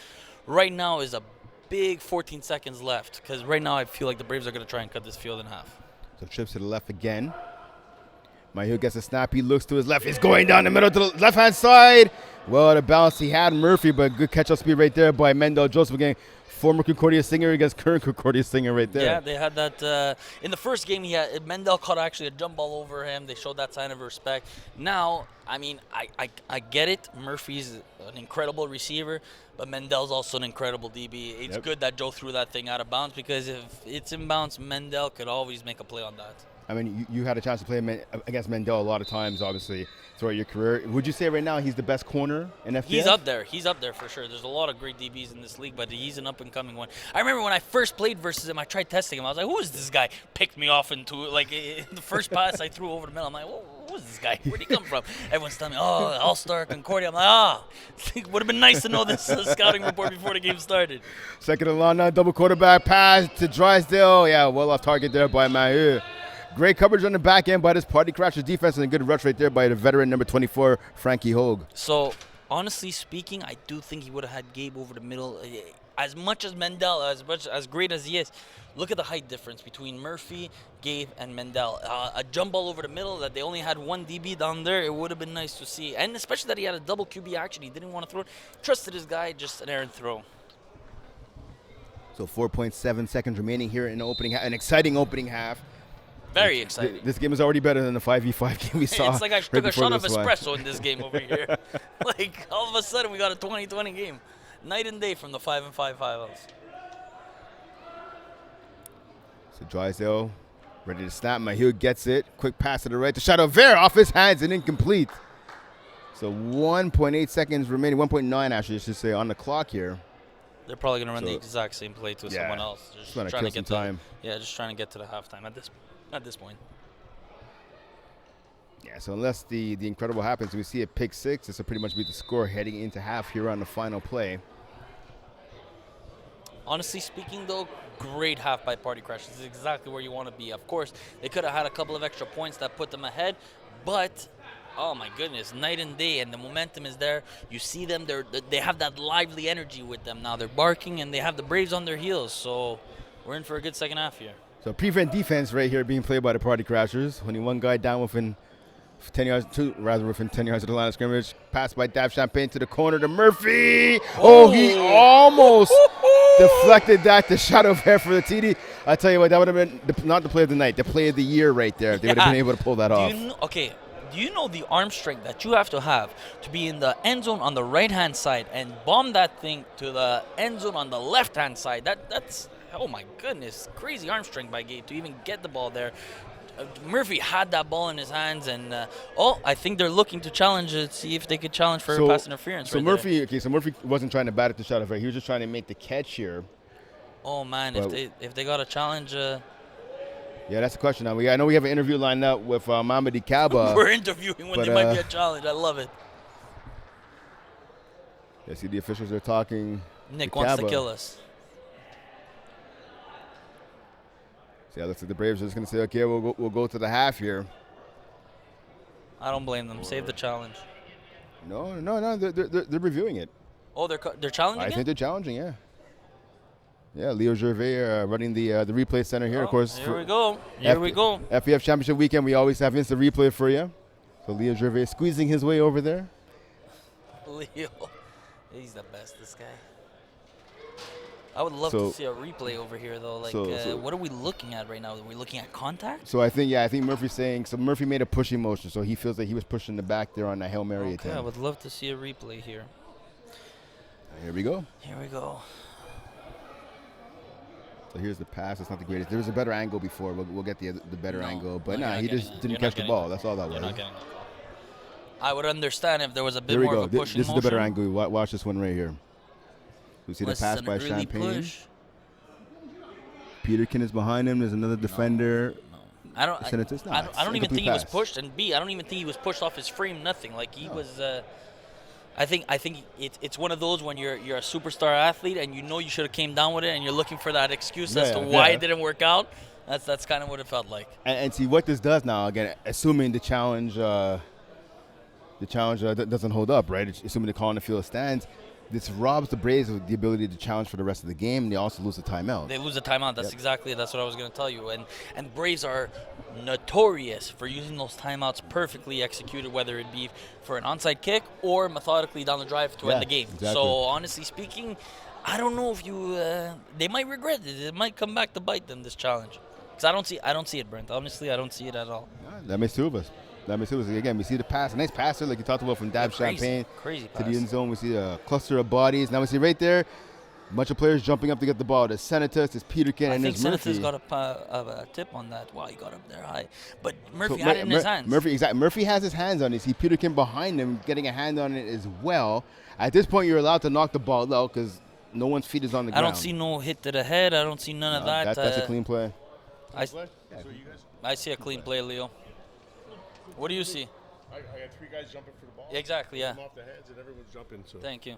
Right now is a big 14 seconds left, because right now I feel like the Braves are going to try and cut this field in half. So trips to the left again. Maheu gets a snap. He looks to his left. He's going down the middle to the left-hand side. Well, the bounce he had Murphy, but good catch-up speed right there by Mendel Joseph again. Former Concordia singer against current Concordia singer right there. Yeah, they had that. In the first game, Mendel caught actually a jump ball over him. They showed that sign of respect. Now, I mean, I get it. Murphy's an incredible receiver, but Mendel's also an incredible DB. It's good that Joe threw that thing out of bounds, because if it's in bounds, Mendel could always make a play on that. I mean, you had a chance to play against Mendel a lot of times, obviously, throughout your career. Would you say right now he's the best corner in FPF? He's up there. He's up there for sure. There's a lot of great DBs in this league, but he's an up-and-coming one. I remember when I first played versus him, I tried testing him. I was like, who is this guy? Picked me off into, like, the first pass I threw over the middle. I'm like, who is this guy? Where'd he come from? Everyone's telling me, oh, All-Star, Concordia. I'm like, would have been nice to know this scouting report before the game started. Second and long now, double quarterback pass to Drysdale. Yeah, well off target there by Maheu. Great coverage on the back end by this Party Crashers defense, and a good rush right there by the veteran number 24, Frankie Hogue. So, honestly speaking, I do think he would have had Gabe over the middle. As much as Mendel, as great as he is, look at the height difference between Murphy, Gabe, and Mendel. A jump ball over the middle that they only had one DB down there, it would have been nice to see. And especially that he had a double QB action. He didn't want to throw it. Trusted his guy, just an errant throw. So 4.7 seconds remaining here in the opening half. An exciting opening half. Very exciting. This game is already better than the 5v5 game we saw. It's like I took a shot of espresso in this game over here. Like, all of a sudden, we got a 20-20 game. Night and day from the 5-5 finals. So Drysdale ready to snap. Maheu gets it. Quick pass to the right to Shadow Ver off his hands and incomplete. So 1.8 seconds remaining. 1.9 actually, I should say, on the clock here. They're probably going to run the exact same play to someone else. Just trying to get time. Just trying to get to the halftime at this point. Yeah, so unless the incredible happens, we see a pick six. This will pretty much be the score heading into half here on the final play. Honestly speaking, though, great half by Party Crashers. This is exactly where you want to be. Of course, they could have had a couple of extra points that put them ahead, but oh my goodness, night and day, and the momentum is there. You see them; they have that lively energy with them now. They're barking, and they have the Braves on their heels. So we're in for a good second half here. So prevent defense right here being played by the Party Crashers. Only one guy down within 10 yards, within 10 yards of the line of scrimmage. Pass by Dab Champagne to the corner to Murphy. Oh, he almost deflected that to Shadow Fair for the TD. I tell you what, that would have been not the play of the night, the play of the year right there. They would have been able to pull that off. Do you know the arm strength that you have to be in the end zone on the right-hand side and bomb that thing to the end zone on the left-hand side? That's, oh my goodness, crazy arm strength by Gabe to even get the ball there. Murphy had that ball in his hands, and I think they're looking to challenge it, see if they could challenge for pass interference. So Murphy wasn't trying to bat it to Shadow Fair. He was just trying to make the catch here. Oh man, if they got a challenge. Yeah, that's the question. Now I know we have an interview lined up with Mamadi Kaba. We're interviewing when there might be a challenge. I love it. Yeah, see the officials are talking. Nick wants to kill us. So yeah, looks like the Braves are just going to say, okay, we'll go to the half here. I don't blame them. Save the challenge. No, they're reviewing it. Oh, they're challenging. I think they're challenging, yeah. Yeah, Leo Gervais running the replay center here, of course. Here we go. FPF Championship Weekend, we always have instant replay for you. So Leo Gervais squeezing his way over there. Leo, he's the best, this guy. I would love to see a replay over here, though. Like, what are we looking at right now? Are we looking at contact? So I think Murphy's saying, so Murphy made a pushing motion, so he feels that he was pushing the back there on that Hail Mary attempt. I would love to see a replay here. Here we go. So here's the pass. It's not the greatest. There was a better angle before. We'll get the better angle. But he just didn't catch the ball. That's all that was. I would understand if there was a bit more of a pushing motion. This is the better angle. Watch this one right here. We see the pass by Champagne. Peterkin is behind him. There's another defender. I don't even think he was pushed. And I don't even think he was pushed off his frame. Nothing. Like he was. I think it's one of those when you're a superstar athlete and you know you should have came down with it and you're looking for that excuse as to why it didn't work out. That's kind of what it felt like. And see what this does now. Again, assuming the challenge doesn't hold up, right? Assuming the call on the field stands. This robs the Braves of the ability to challenge for the rest of the game, and they also lose the timeout. They lose the timeout. That's what I was going to tell you. And Braves are notorious for using those timeouts perfectly executed, whether it be for an onside kick or methodically down the drive to end the game. Exactly. So honestly speaking, I don't know if they might regret it. It might come back to bite them, this challenge. Because I don't see it, Brent. Honestly, I don't see it at all. That makes two of us. Again, we see the pass, a nice passer like you talked about from Dab Champagne crazy to the end zone. We see a cluster of bodies. Now we see right there, A bunch of players jumping up to get the ball. There's Senatus, there's Peterkin, and there's Murphy. I think Senatus got a tip on that. Wow, he got up there high. But Murphy had it in his hands. Murphy has his hands on it. See Peterkin behind him getting a hand on it as well. At this point, you're allowed to knock the ball out because no one's feet is on the ground. I don't see no hit to the head. I don't see none of that. That's a clean play. I see a clean play, Leo. What do you see? I had 3 guys jumping for the ball. Exactly, yeah. Off the heads and everyone's jumping. So. Thank you.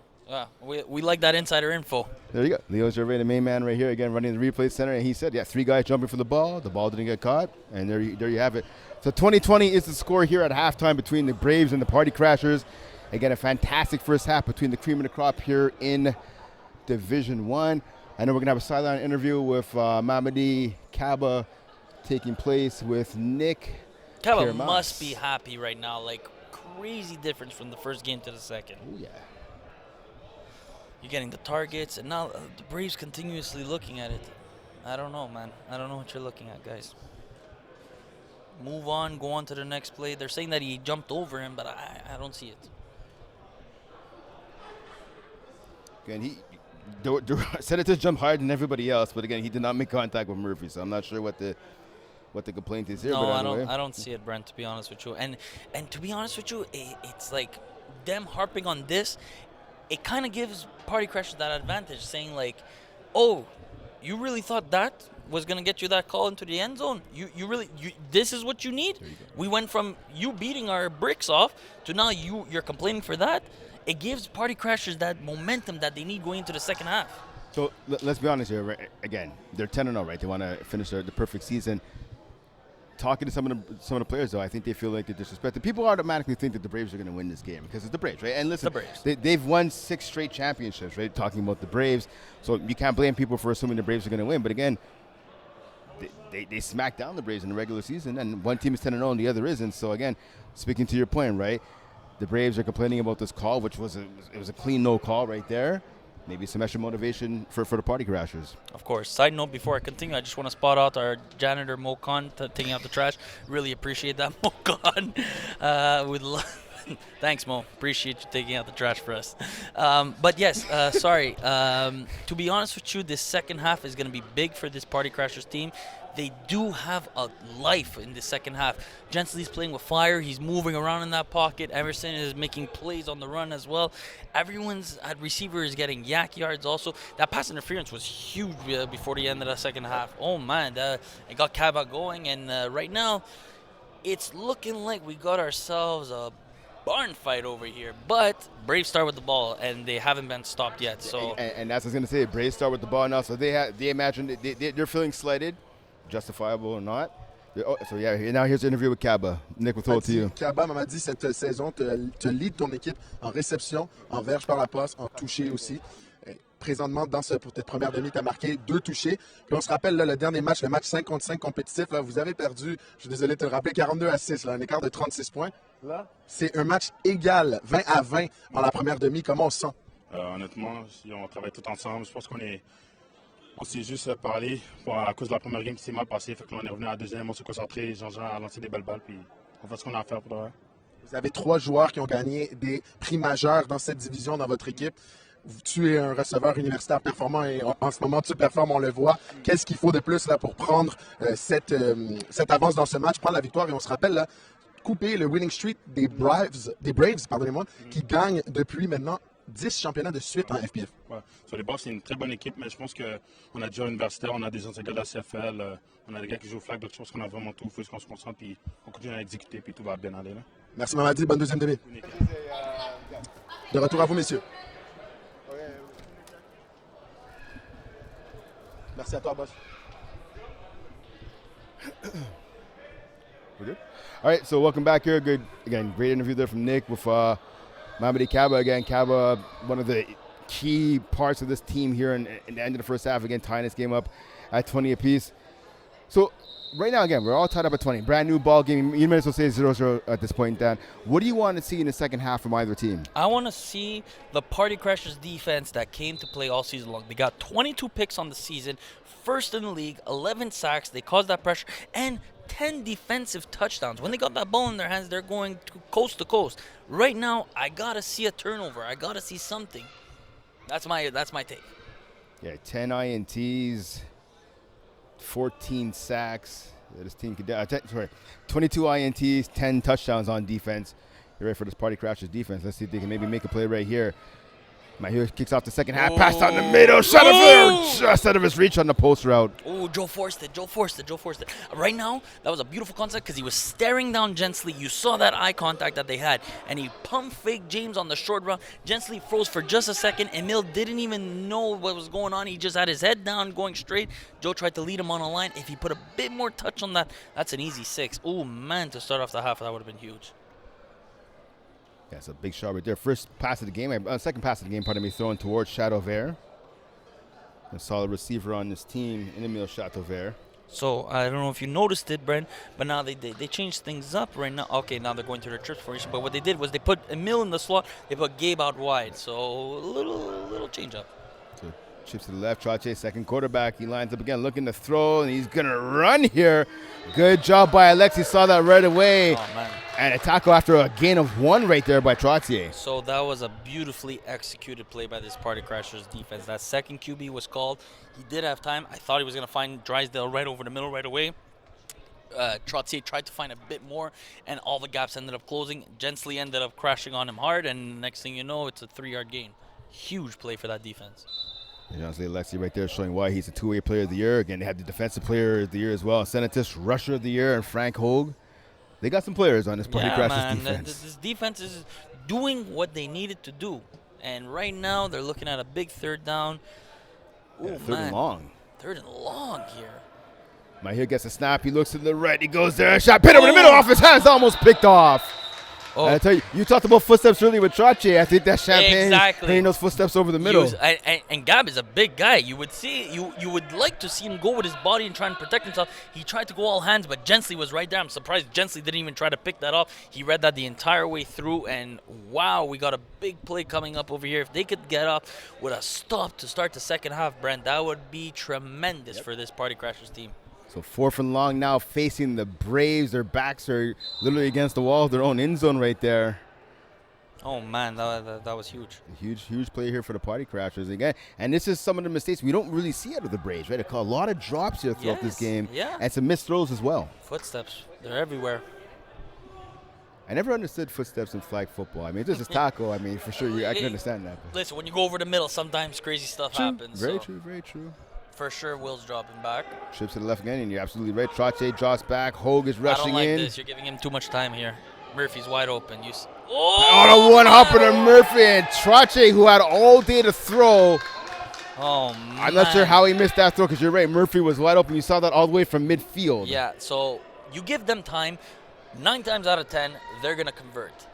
We like that insider info. There you go. Leo Gervais, the main man right here, again, running the replay center. And he said, 3 guys jumping for the ball. The ball didn't get caught. And there you have it. So 20-20 is the score here at halftime between the Braves and the Party Crashers. Again, a fantastic first half between the cream of the crop here in Division 1. I know we're going to have a sideline interview with Mamadi Kaba taking place with Nick. Kaba must be happy right now. Like, crazy difference from the first game to the second. Oh, yeah. You're getting the targets, and now the Braves continuously looking at it. I don't know, man. I don't know what you're looking at, guys. Move on, go on to the next play. They're saying that he jumped over him, but I don't see it. Again, Senatus jumped higher than everybody else, but again, he did not make contact with Murphy, so I'm not sure what the complaint is here. No, but I don't see it, Brent, to be honest with you. And to be honest with you, it's like them harping on this. It kind of gives Party Crashers that advantage, saying like, oh, you really thought that was going to get you that call into the end zone? This is what you need? We went from you beating our bricks off to now you're complaining for that? It gives Party Crashers that momentum that they need going into the second half. So let's be honest here. Right? Again, they're 10-0, right? They want to finish the perfect season. Talking to some of the players, though, I think they feel like they're disrespected. People automatically think that the Braves are going to win this game because it's the Braves, right? And listen, they've won 6 straight championships, right? Talking about the Braves. So you can't blame people for assuming the Braves are going to win. But again, they smacked down the Braves in the regular season, and one team is 10-0 and the other isn't. So again, speaking to your point, right? The Braves are complaining about this call, which was a clean no call right there. Maybe some extra motivation for the Party Crashers. Of course. Side note, before I continue, I just want to spot out our janitor, Mo Khan, taking out the trash. Really appreciate that, Mo Khan. Thanks, Mo. Appreciate you taking out the trash for us. But yes, sorry. To be honest with you, this second half is going to be big for this Party Crashers team. They do have a life in the second half. Gensley's playing with fire. He's moving around in that pocket. Emerson is making plays on the run as well. Everyone's at receiver is getting yak yards also. That pass interference was huge before the end of the second half. Oh, man. It got Kaba going. And right now, it's looking like we got ourselves a barn fight over here. But Braves start with the ball, and they haven't been stopped yet. So and that's what I was going to say. Braves start with the ball now. So they imagine they're feeling slighted. Justifiable or not. So yeah, now here's the interview with Kaba. Nick, we'll throw it to you. Kaba m'a dit cette saison te lead ton équipe en réception, en verge par la passe, en touché aussi. Présentement, pour cette première demi, tu as marqué 2 touchés. Puis on se rappelle, là, le dernier match, le match 5 contre 5 compétitif, là, vous avez perdu, je suis désolé de te le rappeler, 42-6, là, un écart de 36 points. Là, c'est un match égal, 20-20 en la première demi. Comment on se sent? Honnêtement, on travaille tout ensemble. Je pense on s'est juste parlé à cause de la première game qui s'est mal passée. Fait que là, on est revenu à la deuxième, on s'est concentré, Jean-Jean a lancé des belles balles, puis on fait ce qu'on a à faire pour le reste. Vous avez 3 joueurs qui ont gagné des prix majeurs dans cette division dans votre équipe. Tu es un receveur universitaire performant et en ce moment, tu performes, on le voit. Qu'est-ce qu'il faut de plus là, pour prendre cette avance dans ce match, prendre la victoire? Et on se rappelle, là, couper le winning streak des Braves, pardonnez-moi, qui gagnent depuis maintenant 10 championnats de suite en FPF. Ouais. Sur les Braves, c'est une très bonne équipe, mais je pense qu'on a déjà universitaire, on a des anciens gars de la CFL, on a des gars qui jouent au flag, donc je pense qu'on a vraiment tout. Il faut qu'on se concentre, puis on continue à exécuter, puis tout va bien aller. Là. Merci Mamadi, bonne deuxième demi. De retour à vous, messieurs. Merci à toi, boss. We're good? All right, so welcome back here. Good, again, great interview there from Nick with Mamadi Kaba. Again, Kaba, one of the key parts of this team here in the end of the first half. Again, tying this game up at 20 apiece. So right now, again, we're all tied up at 20. Brand new ball game. You might as well say 0-0 at this point, Dan. What do you want to see in the second half from either team? I want to see the Party Crashers defense that came to play all season long. They got 22 picks on the season, first in the league, 11 sacks. They caused that pressure, and 10 defensive touchdowns. When they got that ball in their hands, they're going to coast. Right now, I got to see a turnover. I got to see something. That's my take. Yeah, 10 INTs, 14 sacks. This team could 22 INTs, 10 touchdowns on defense. You're ready for this Party Crashers defense. Let's see if they can maybe make a play right here. Mahir kicks off the second half, pass down the middle, shot of there, just out of his reach on the post route. Oh, Joe forced it. Right now, that was a beautiful contact because he was staring down Gentsley. You saw that eye contact that they had, and he pump faked James on the short route. Gentsley froze for just a second. Emil didn't even know what was going on. He just had his head down, going straight. Joe tried to lead him on a line. If he put a bit more touch on that, that's an easy 6. Oh, man, to start off the half, that would have been huge. That's a big shot right there. First pass of the game, second pass of the game, thrown towards Chateauvert. A solid receiver on this team, Emile Chateauvert. So, I don't know if you noticed it, Brent, but now they changed things up right now. Okay, now they're going to their trips formation, but what they did was they put Emile in the slot, they put Gabe out wide. So, a little change up. So, chips to the left, Trache, second quarterback. He lines up again, looking to throw, and he's going to run here. Good job by Alexi, saw that right away. Oh, man. And a tackle after a gain of 1 right there by Trottier. So that was a beautifully executed play by this Party Crashers defense. That second QB was called. He did have time. I thought he was going to find Drysdale right over the middle right away. Trottier tried to find a bit more, and all the gaps ended up closing. Gentsley ended up crashing on him hard, and next thing you know, it's a 3-yard gain. Huge play for that defense. Honestly, Alexi right there showing why he's a two-way player of the year. Again, they had the defensive player of the year as well. Senatus, rusher of the year, and Frank Hogue. They got some players on this Party Crashers defense. This defense is doing what they needed to do. And right now, they're looking at a big third down. Ooh, yeah, third and long. Third and long here. Mahir gets a snap. He looks to the right. He goes there. Shot pit over the middle off his hands. Almost picked off. Oh. I tell you, you talked about footsteps earlier with Trache. I think that Champagne hitting those footsteps over the middle. And Gab is a big guy. You would see, you would like to see him go with his body and try and protect himself. He tried to go all hands, but Gentsley was right there. I'm surprised Gentsley didn't even try to pick that up. He read that the entire way through, and wow, we got a big play coming up over here. If they could get up with a stop to start the second half, Brent, that would be tremendous for this Party Crashers team. So 4th and long now facing the Braves. Their backs are literally against the wall of their own end zone right there. Oh, man, that was huge. A huge play here for the Party Crashers again. And this is some of the mistakes we don't really see out of the Braves, right? They call a lot of drops here throughout this game. Yeah. And some missed throws as well. Footsteps, they're everywhere. I never understood footsteps in flag football. I mean, this is tackle. I mean, for sure, I can understand that. Listen, when you go over the middle, sometimes crazy stuff happens. Very true. For sure, Will's dropping back. Trips to the left again, and you're absolutely right. Trache drops back. Hogue is rushing in. I don't like this. You're giving him too much time here. Murphy's wide open. On a one-hopper to Murphy, and Trache, who had all day to throw. Oh, man. I'm not sure how he missed that throw, because you're right. Murphy was wide open. You saw that all the way from midfield. Yeah, so you give them time. 9 times out of 10, they're going to convert.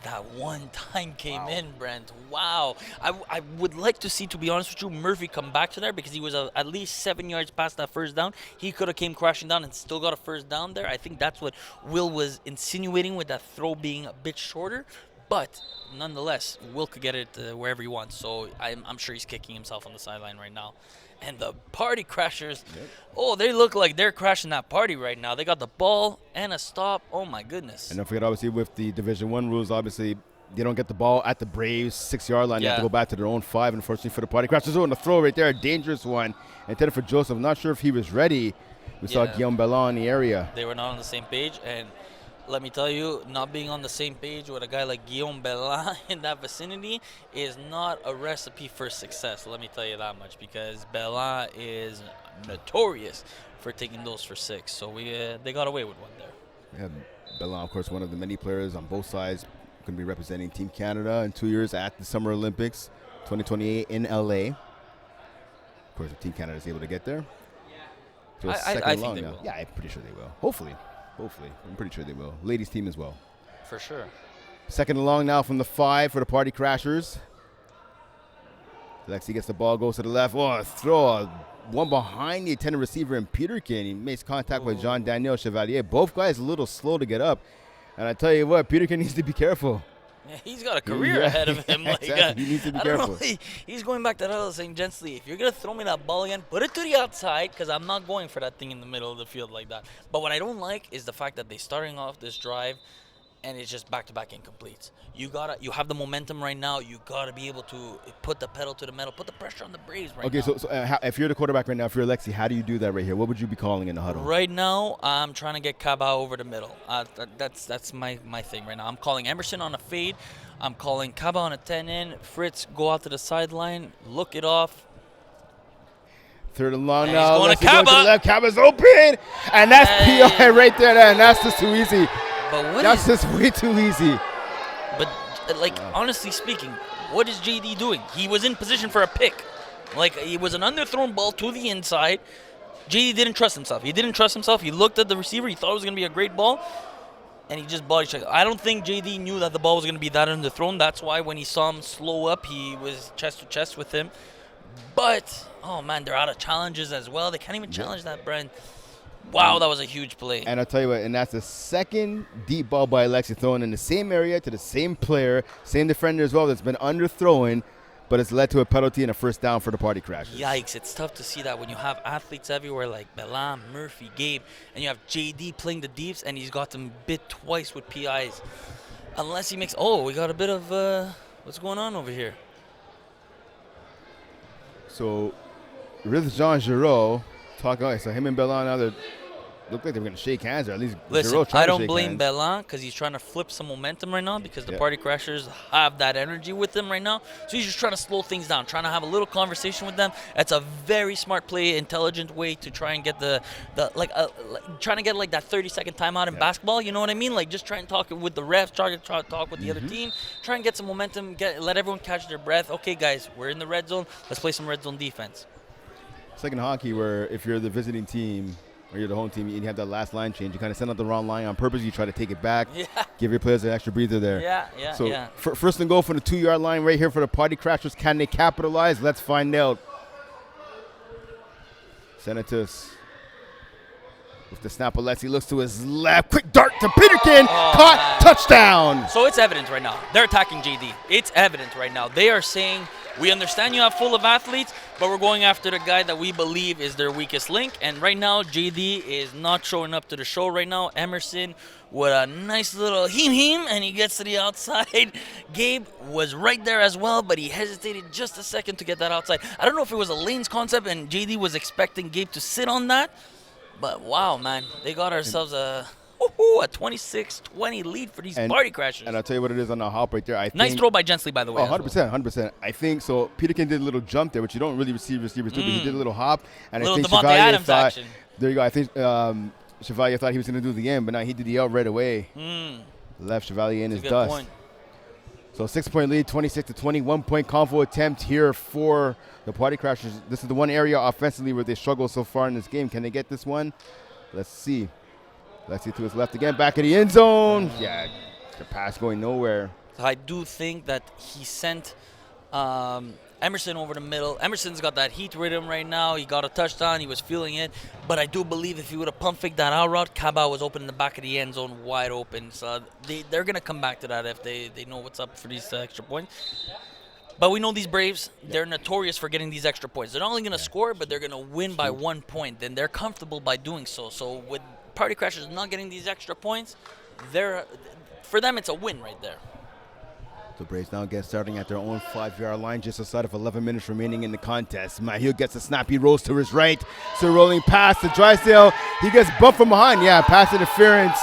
That one time came in, Brent. Wow. I would like to see, to be honest with you, Murphy come back to there, because he was at least 7 yards past that first down. He could have came crashing down and still got a first down there. I think that's what Will was insinuating with that throw being a bit shorter. But nonetheless, Will could get it wherever he wants. So I'm sure he's kicking himself on the sideline right now. And the Party Crashers, they look like they're crashing that party right now. They got the ball and a stop. Oh, my goodness. And don't forget, obviously, with the Division I rules, obviously, they don't get the ball at the Braves' 6-yard line. They have to go back to their own 5, unfortunately, for the Party Crashers. And the throw right there, a dangerous one. Intended for Joseph. Not sure if he was ready. We saw Guillaume Bellon in the area. They were not on the same page. And let me tell you, not being on the same page with a guy like Guillaume Bellin in that vicinity is not a recipe for success. Let me tell you that much, because Bellin is notorious for taking those for 6. So they got away with one there. Yeah, Bellin, of course, one of the many players on both sides, going to be representing Team Canada in 2 years at the Summer Olympics 2028 in LA. Of course, if Team Canada is able to get there. So I think they will. Yeah, I'm pretty sure they will. Hopefully. I'm pretty sure they will. Ladies team as well. For sure. 2nd and long now from the 5 for the Party Crashers. Alexi gets the ball, goes to the left. Oh, throw one behind the intended receiver in Peterkin. He makes contact with Jean-Daniel Chevalier. Both guys a little slow to get up. And I tell you what, Peterkin needs to be careful. Yeah, he's got a career ahead of him. Exactly. He needs to be careful. He's going back to that other saying, Gentsley, if you're going to throw me that ball again, put it to the outside, because I'm not going for that thing in the middle of the field like that. But what I don't like is the fact that they're starting off this drive and it's just back-to-back incompletes. You have the momentum right now. You gotta be able to put the pedal to the metal, put the pressure on the Braves right now. Okay, so if you're the quarterback right now, if you're Alexi, how do you do that right here? What would you be calling in the huddle? Right now, I'm trying to get Kaba over the middle. That's my thing right now. I'm calling Emerson on a fade. I'm calling Kaba on a 10-in. Fritz, go out to the sideline, look it off. Third and long And now. he's going Alexi to Kaba. to the left. Kaba's open, and that's PI right there. And that's just too easy. But That's just way too easy. But honestly speaking, what is JD doing? He was in position for a pick. Like, it was an underthrown ball to the inside. JD didn't trust himself. He looked at the receiver. He thought it was going to be a great ball, and he just body checked. I don't think JD knew that the ball was going to be that underthrown. That's why when he saw him slow up, he was chest to chest with him. But, oh man, they're out of challenges as well. They can't even challenge that, Brent. Wow, that was a huge play. And I'll tell you what, and that's the second deep ball by Alexi thrown in the same area to the same player, same defender as well that's been underthrown, but it's led to a penalty and a first down for the PartyCrashers. Yikes, it's tough to see that when you have athletes everywhere like Belam, Murphy, Gabe, and you have JD playing the deeps, and he's got them bit twice with PIs. Unless he makes... Oh, we got a bit of... what's going on over here? So, with Jean Giraud talking, so him and Bellan now look like they're going to shake hands, or at least Listen, Giraud trying I to don't shake blame hands. Bellan because he's trying to flip some momentum right now because the PartyCrashers have that energy with them right now. So he's just trying to slow things down, trying to have a little conversation with them. That's a very smart play, intelligent way to try and get trying to get like that 30-second timeout in basketball. You know what I mean? Like just try and talk with the refs, try to talk with the other team, try and get some momentum, let everyone catch their breath. Okay, guys, we're in the red zone. Let's play some red zone defense. It's like in hockey where if you're the visiting team or you're the home team and you have that last line change, you kind of send out the wrong line on purpose. You try to take it back, give your players an extra breather there. Yeah. First and goal from the 2-yard line right here for the PartyCrashers. Can they capitalize? Let's find out. Senatus with the snap. Alexi looks to his left. Quick dart to Peterkin. Caught. Man. Touchdown. So it's evident right now. They're attacking JD. It's evident right now. They are saying, we understand you have full of athletes, but we're going after the guy that we believe is their weakest link. And right now, JD is not showing up to the show right now. Emerson with a nice little heem, and he gets to the outside. Gabe was right there as well, but he hesitated just a second to get that outside. I don't know if it was a lanes concept and JD was expecting Gabe to sit on that, but wow, man, they got ourselves a 26-20 lead for these PartyCrashers. And I'll tell you what it is on the hop right there. Nice throw by Gentsley, by the way. 100%. I think so. Peterkin did a little jump there, which you don't really see receivers do, but he did a little hop. And Little I think Devontae Chevalier Adams thought, action. there you go. I think Chevalier thought he was going to do the end, but now he did the out right away. Left Chevalier in his Good dust. point. So 6-point lead, 26-20, 1-point convo attempt here for the PartyCrashers. This is the one area offensively where they struggle so far in this game. Can they get this one? Let's see. Lexi to his left again, back of the end zone. Yeah, the pass going nowhere. So I do think that he sent Emerson over the middle. Emerson's got that heat rhythm right now. He got a touchdown. He was feeling it. But I do believe if he would have pump faked that out route, Kaba was open in the back of the end zone, wide open. So they're going to come back to that if they know what's up for these extra points. But we know these Braves, they're notorious for getting these extra points. They're not only going to score, but they're going to win by 1 point. And they're comfortable by doing so. So with PartyCrashers not getting these extra points, for them it's a win right there. The Braves now get starting at their own 5-yard line, just outside of 11 minutes remaining in the contest. Mahill gets a snap. He rolls to his right. So rolling pass to Drysdale. He gets bumped from behind. Yeah, pass interference.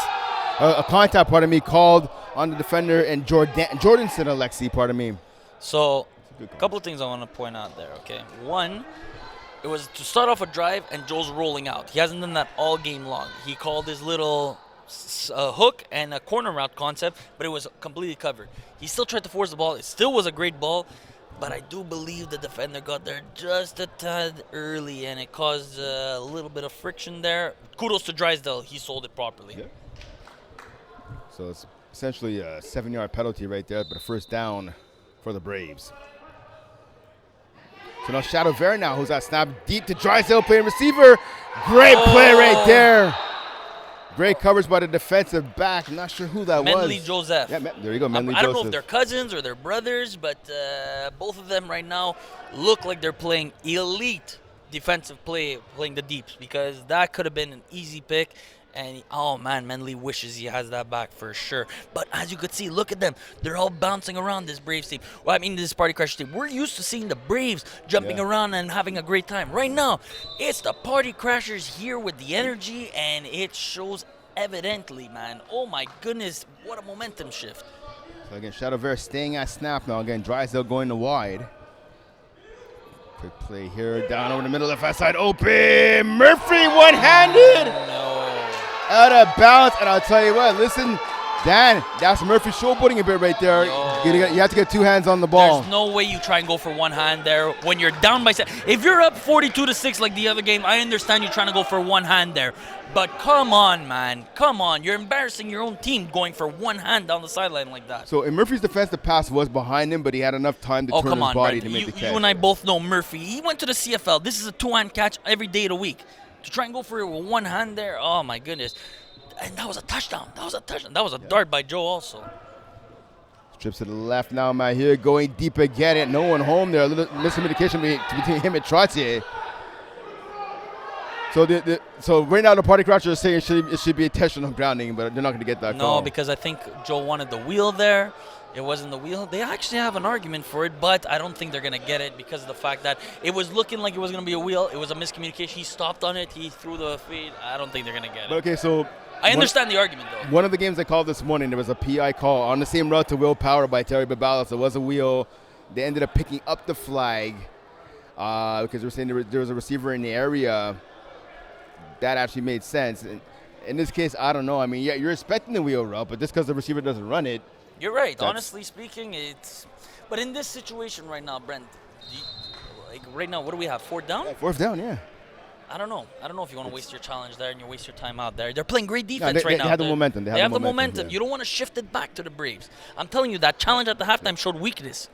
A contact, called on the defender and Jordanson, Alexi, So a couple of things I want to point out there, okay? One, it was to start off a drive, and Joel's rolling out. He hasn't done that all game long. He called his little hook and a corner route concept, but it was completely covered. He still tried to force the ball. It still was a great ball, but I do believe the defender got there just a tad early, and it caused a little bit of friction there. Kudos to Drysdale. He sold it properly. Yeah. So it's essentially a 7-yard penalty right there, but a first down for the Braves. So now Shadow Vera now, who's that snap deep to Drysdale playing receiver. Great play right there. Great coverage by the defensive back. I'm not sure who that Menley was. Joseph. Yeah, there you go, Menley Joseph. I don't know if they're cousins or they're brothers, but both of them right now look like they're playing elite defensive play, playing the deeps, because that could have been an easy pick. And oh man, Menley wishes he has that back for sure. But as you could see, look at them. They're all bouncing around this Braves team. Well, I mean this Party Crashers team. We're used to seeing the Braves jumping around and having a great time. Right now, it's the Party Crashers here with the energy, and it shows evidently, man. Oh my goodness, what a momentum shift. So again, Shadow Vera staying at snap now. Again, Drysdale going to wide. Quick play here, down over the middle, left side open. Murphy one-handed. No. Out of bounds, and I'll tell you what, listen, Dan, that's Murphy showboating a bit right there. You have to get two hands on the ball. There's no way you try and go for one hand there when you're down by 7. If you're up 42-6 like the other game, I understand you trying to go for one hand there. But come on, man. Come on. You're embarrassing your own team going for one hand down the sideline like that. So in Murphy's defense, the pass was behind him, but he had enough time to turn his body to make the catch. You and I both know Murphy. He went to the CFL. This is a two-hand catch every day of the week. To try and go for it with one hand there, oh my goodness. And that was a touchdown. That was a touchdown. That was a dart by Joe also. Trips to the left now, man. Here going deep again. No one home there. A little miscommunication between him and Trottier. So right now the Party Crashers are saying it should be intentional grounding, but they're not going to get that call. No, because I think Joe wanted the wheel there. It wasn't the wheel. They actually have an argument for it, but I don't think they're going to get it because of the fact that it was looking like it was going to be a wheel. It was a miscommunication. He stopped on it. He threw the feed. I don't think they're going to get it. Okay, so I understand the argument, though. One of the games I called this morning, there was a PI call on the same route to Will Power by Terry Babalas. It was a wheel. They ended up picking up the flag because they were saying there was a receiver in the area. That actually made sense. And in this case, I don't know. I mean, yeah, you're expecting the wheel route, but just because the receiver doesn't run it. You're right. Honestly speaking, it's. But in this situation right now, Brent, right now, what do we have? Fourth down? Yeah, fourth down, yeah. I don't know. I don't know if you want to waste your challenge there and you waste your time out there. They're playing great defense right now. They have the momentum. They have the momentum. Yeah. You don't want to shift it back to the Braves. I'm telling you, that challenge at the halftime showed weakness.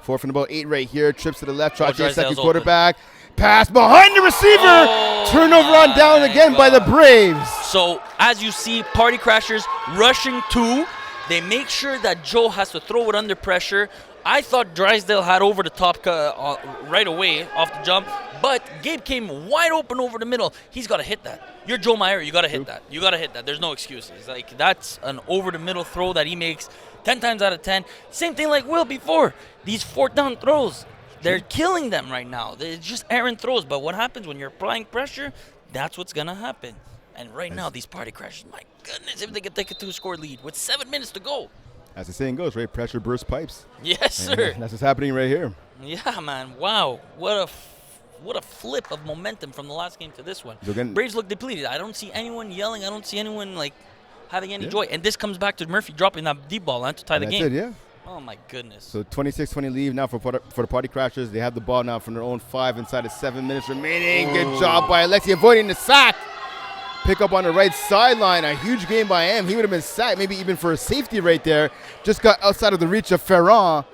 4th and about 8 right here. Trips to the left. Trottier, second quarterback. Pass behind the receiver. Turnover on down again by the Braves. So, as you see, Party Crashers rushing 2. They make sure that Joe has to throw it under pressure. I thought Drysdale had over the top right away off the jump, but Gabe came wide open over the middle. He's got to hit that. You're Joe Meyer. You got to hit that. You got to hit that. There's no excuses. Like, that's an over the middle throw that he makes 10 times out of 10. Same thing like Will before. These 4th down throws, they're killing them right now. They're just errant throws. But what happens when you're applying pressure? That's what's going to happen. And right now, these Party Crashers, my goodness, if they could take a 2-score lead with 7 minutes to go. As the saying goes, right? Pressure bursts pipes. Yes, sir. And that's what's happening right here. Yeah, man. Wow. What a flip of momentum from the last game to this one. So again, Braves look depleted. I don't see anyone yelling. I don't see anyone, like, having any joy. And this comes back to Murphy dropping that deep ball to tie the game. That's it, yeah. Oh, my goodness. So 26-20 lead now for the Party Crashers. They have the ball now from their own 5 inside of 7 minutes remaining. Good job by Alexi avoiding the sack. Pick up on the right sideline. A huge game by him. He would have been sacked, maybe even for a safety right there. Just got outside of the reach of Ferrand.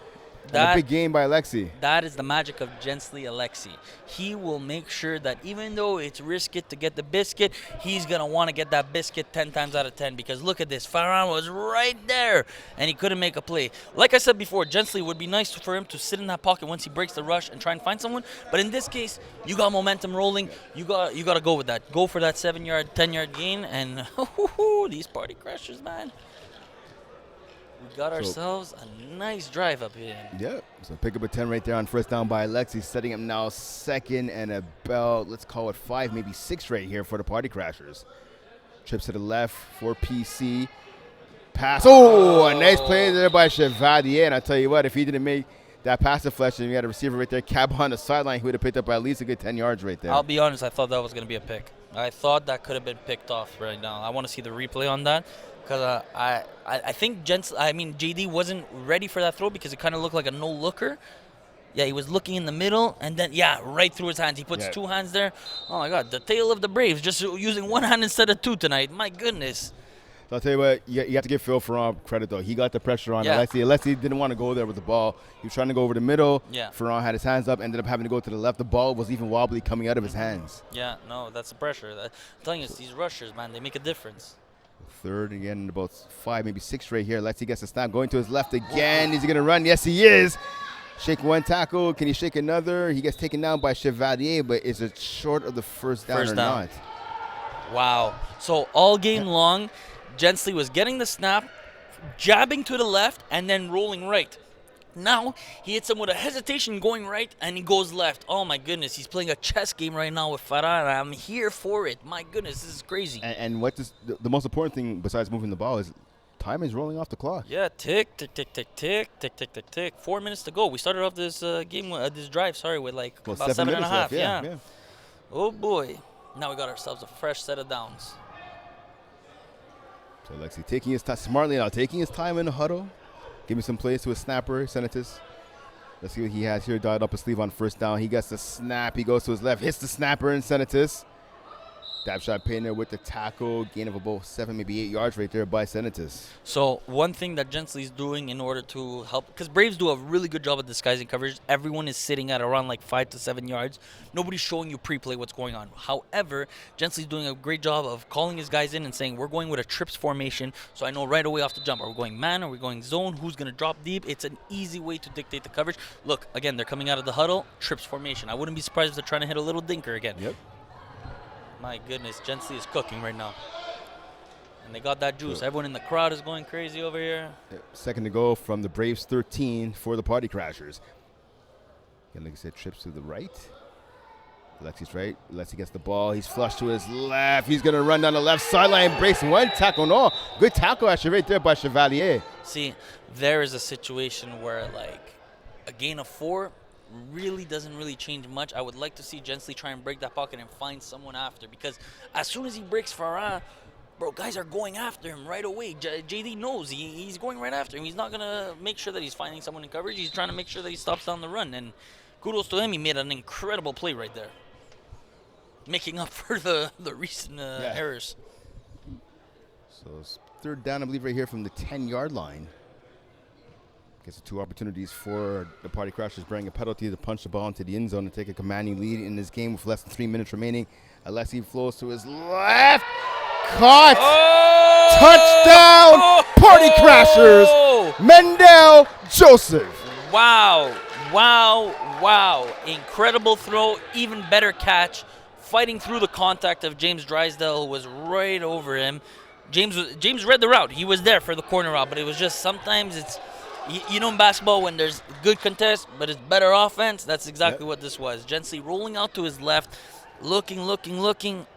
A big game by Alexi. That is the magic of Gentsley Alexi. He will make sure that even though it's risky to get the biscuit, he's going to want to get that biscuit 10 times out of 10 because look at this. Ferrand was right there, and he couldn't make a play. Like I said before, Gentsley would be nice for him to sit in that pocket once he breaks the rush and try and find someone. But in this case, you got momentum rolling. You got to go with that. Go for that 7-yard, 10-yard gain, and these Party Crashers, man. We got ourselves a nice drive up here. Yep. So pick up a 10 right there on first down by Alexi, setting him now 2nd and about, let's call it 5, maybe 6 right here for the Party Crashers. Trips to the left for PC. Pass. Oh, a nice play there by Chevalier. And I tell you what, if he didn't make that pass deflection, we had a receiver right there, Cab on the sideline, he would have picked up at least a good 10 yards right there. I'll be honest, I thought that was going to be a pick. I thought that could have been picked off right now. I want to see the replay on that. Because I think JD wasn't ready for that throw because it kind of looked like a no-looker. Yeah, he was looking in the middle, and then, right through his hands. He puts 2 hands there. Oh, my God, the tail of the Braves, just using 1 hand instead of 2 tonight. My goodness. So I'll tell you what, you have to give Phil Ferrand credit, though. He got the pressure on Alexi. Alexi didn't want to go there with the ball. He was trying to go over the middle. Yeah. Ferrand had his hands up, ended up having to go to the left. The ball was even wobbly coming out of his hands. Yeah, no, that's the pressure. I'm telling you, it's these rushers, man, they make a difference. 3rd again, about 5, maybe 6 right here. Alexi gets a snap, going to his left again. Is he going to run? Yes, he is. Shake 1 tackle. Can he shake another? He gets taken down by Chevalier, but is it short of the first down or not? Wow. So all game long, Gensley was getting the snap, jabbing to the left, and then rolling right. Now, he hits him with a hesitation going right, and he goes left. Oh, my goodness. He's playing a chess game right now with Farah, and I'm here for it. My goodness, this is crazy. And what the most important thing besides moving the ball is time is rolling off the clock. Yeah, tick, tick, tick, tick, tick, tick, tick, tick, tick. 4 minutes to go. We started off this this drive, with like about 7.5. Left, yeah. Oh, boy. Now we got ourselves a fresh set of downs. So Alexi taking his time smartly now, taking his time in the huddle, giving some plays to his snapper, Senatus. Let's see what he has here. Dialed up his sleeve on first down. He gets the snap. He goes to his left, hits the snapper in Senatus. Dab shot paying there with the tackle. Gain of about 7, maybe 8 yards right there by Senatus. So one thing that Gensley's doing in order to help, because Braves do a really good job at disguising coverage. Everyone is sitting at around like 5 to 7 yards. Nobody's showing you pre-play what's going on. However, Gensley's doing a great job of calling his guys in and saying, we're going with a trips formation, so I know right away off the jump. Are we going man? Are we going zone? Who's going to drop deep? It's an easy way to dictate the coverage. Look, again, they're coming out of the huddle, trips formation. I wouldn't be surprised if they're trying to hit a little dinker again. Yep. My goodness, Gensley is cooking right now. And they got that juice. Everyone in the crowd is going crazy over here. Second to go from the Braves 13 for the Party Crashers. Again, like I said, trips to the right. Alexi's right. Alexi gets the ball. He's flushed to his left. He's going to run down the left sideline. Breaks one tackle. No, good tackle actually right there by Chevalier. See, there is a situation where like a gain of 4 really doesn't really change much. I would like to see Gensley try and break that pocket and find someone after, because as soon as he breaks Farah, bro, guys are going after him right away. JD knows he's going right after him. He's not going to make sure that he's finding someone in coverage. He's trying to make sure that he stops down the run, and kudos to him. He made an incredible play right there, making up for the recent errors. So it's third down, I believe, right here from the 10-yard line. Gets the 2 opportunities for the Party Crashers, bringing a penalty to punch the ball into the end zone and take a commanding lead in this game with less than 3 minutes remaining. Alessi flows to his left. Caught. Oh! Touchdown, Party Crashers. Mendel Joseph. Wow. Incredible throw. Even better catch. Fighting through the contact of James Drysdale, who was right over him. James read the route. He was there for the corner route, but it was just sometimes it's, you know, in basketball when there's good contest, but it's better offense, that's exactly what this was. Gensley rolling out to his left, looking,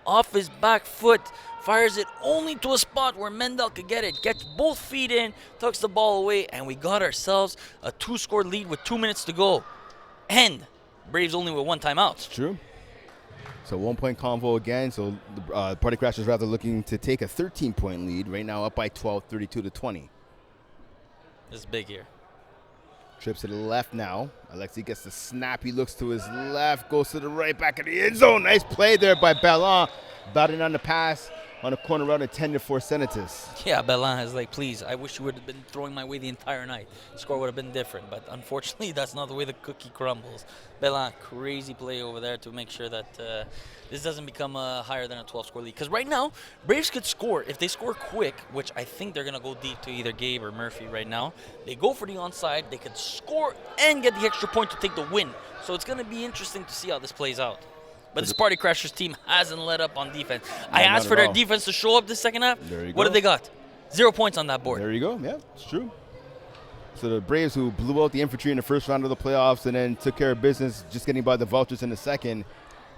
off his back foot, fires it only to a spot where Mendel could get it, gets both feet in, tucks the ball away, and we got ourselves a 2-score lead with 2 minutes to go. And Braves only with 1 timeout. It's true. So 1-point convo again. So the Party Crashers rather looking to take a 13-point lead. Right now up by 12, 32-20. This is big here. Trips to the left now. Alexi gets the snap. He looks to his left, goes to the right, back of the end zone. Nice play there by Ballon. Batting on the pass on a corner route, intended for Senatus. Yeah, Ballon is like, please, I wish you would have been throwing my way the entire night. The score would have been different, but unfortunately, that's not the way the cookie crumbles. Ballon, crazy play over there to make sure that this doesn't become higher than a 12-score lead. Because right now, Braves could score. If they score quick, which I think they're going to go deep to either Gabe or Murphy right now, they go for the onside, they could score and get the extra point to take the win. So it's going to be interesting to see how this plays out. But this Party Crashers team hasn't let up on defense. I asked for their defense to show up this second half. What did they got? 0 points on that board. There you go. Yeah, it's true. So the Braves, who blew out the infantry in the first round of the playoffs and then took care of business just getting by the Vultures in the second,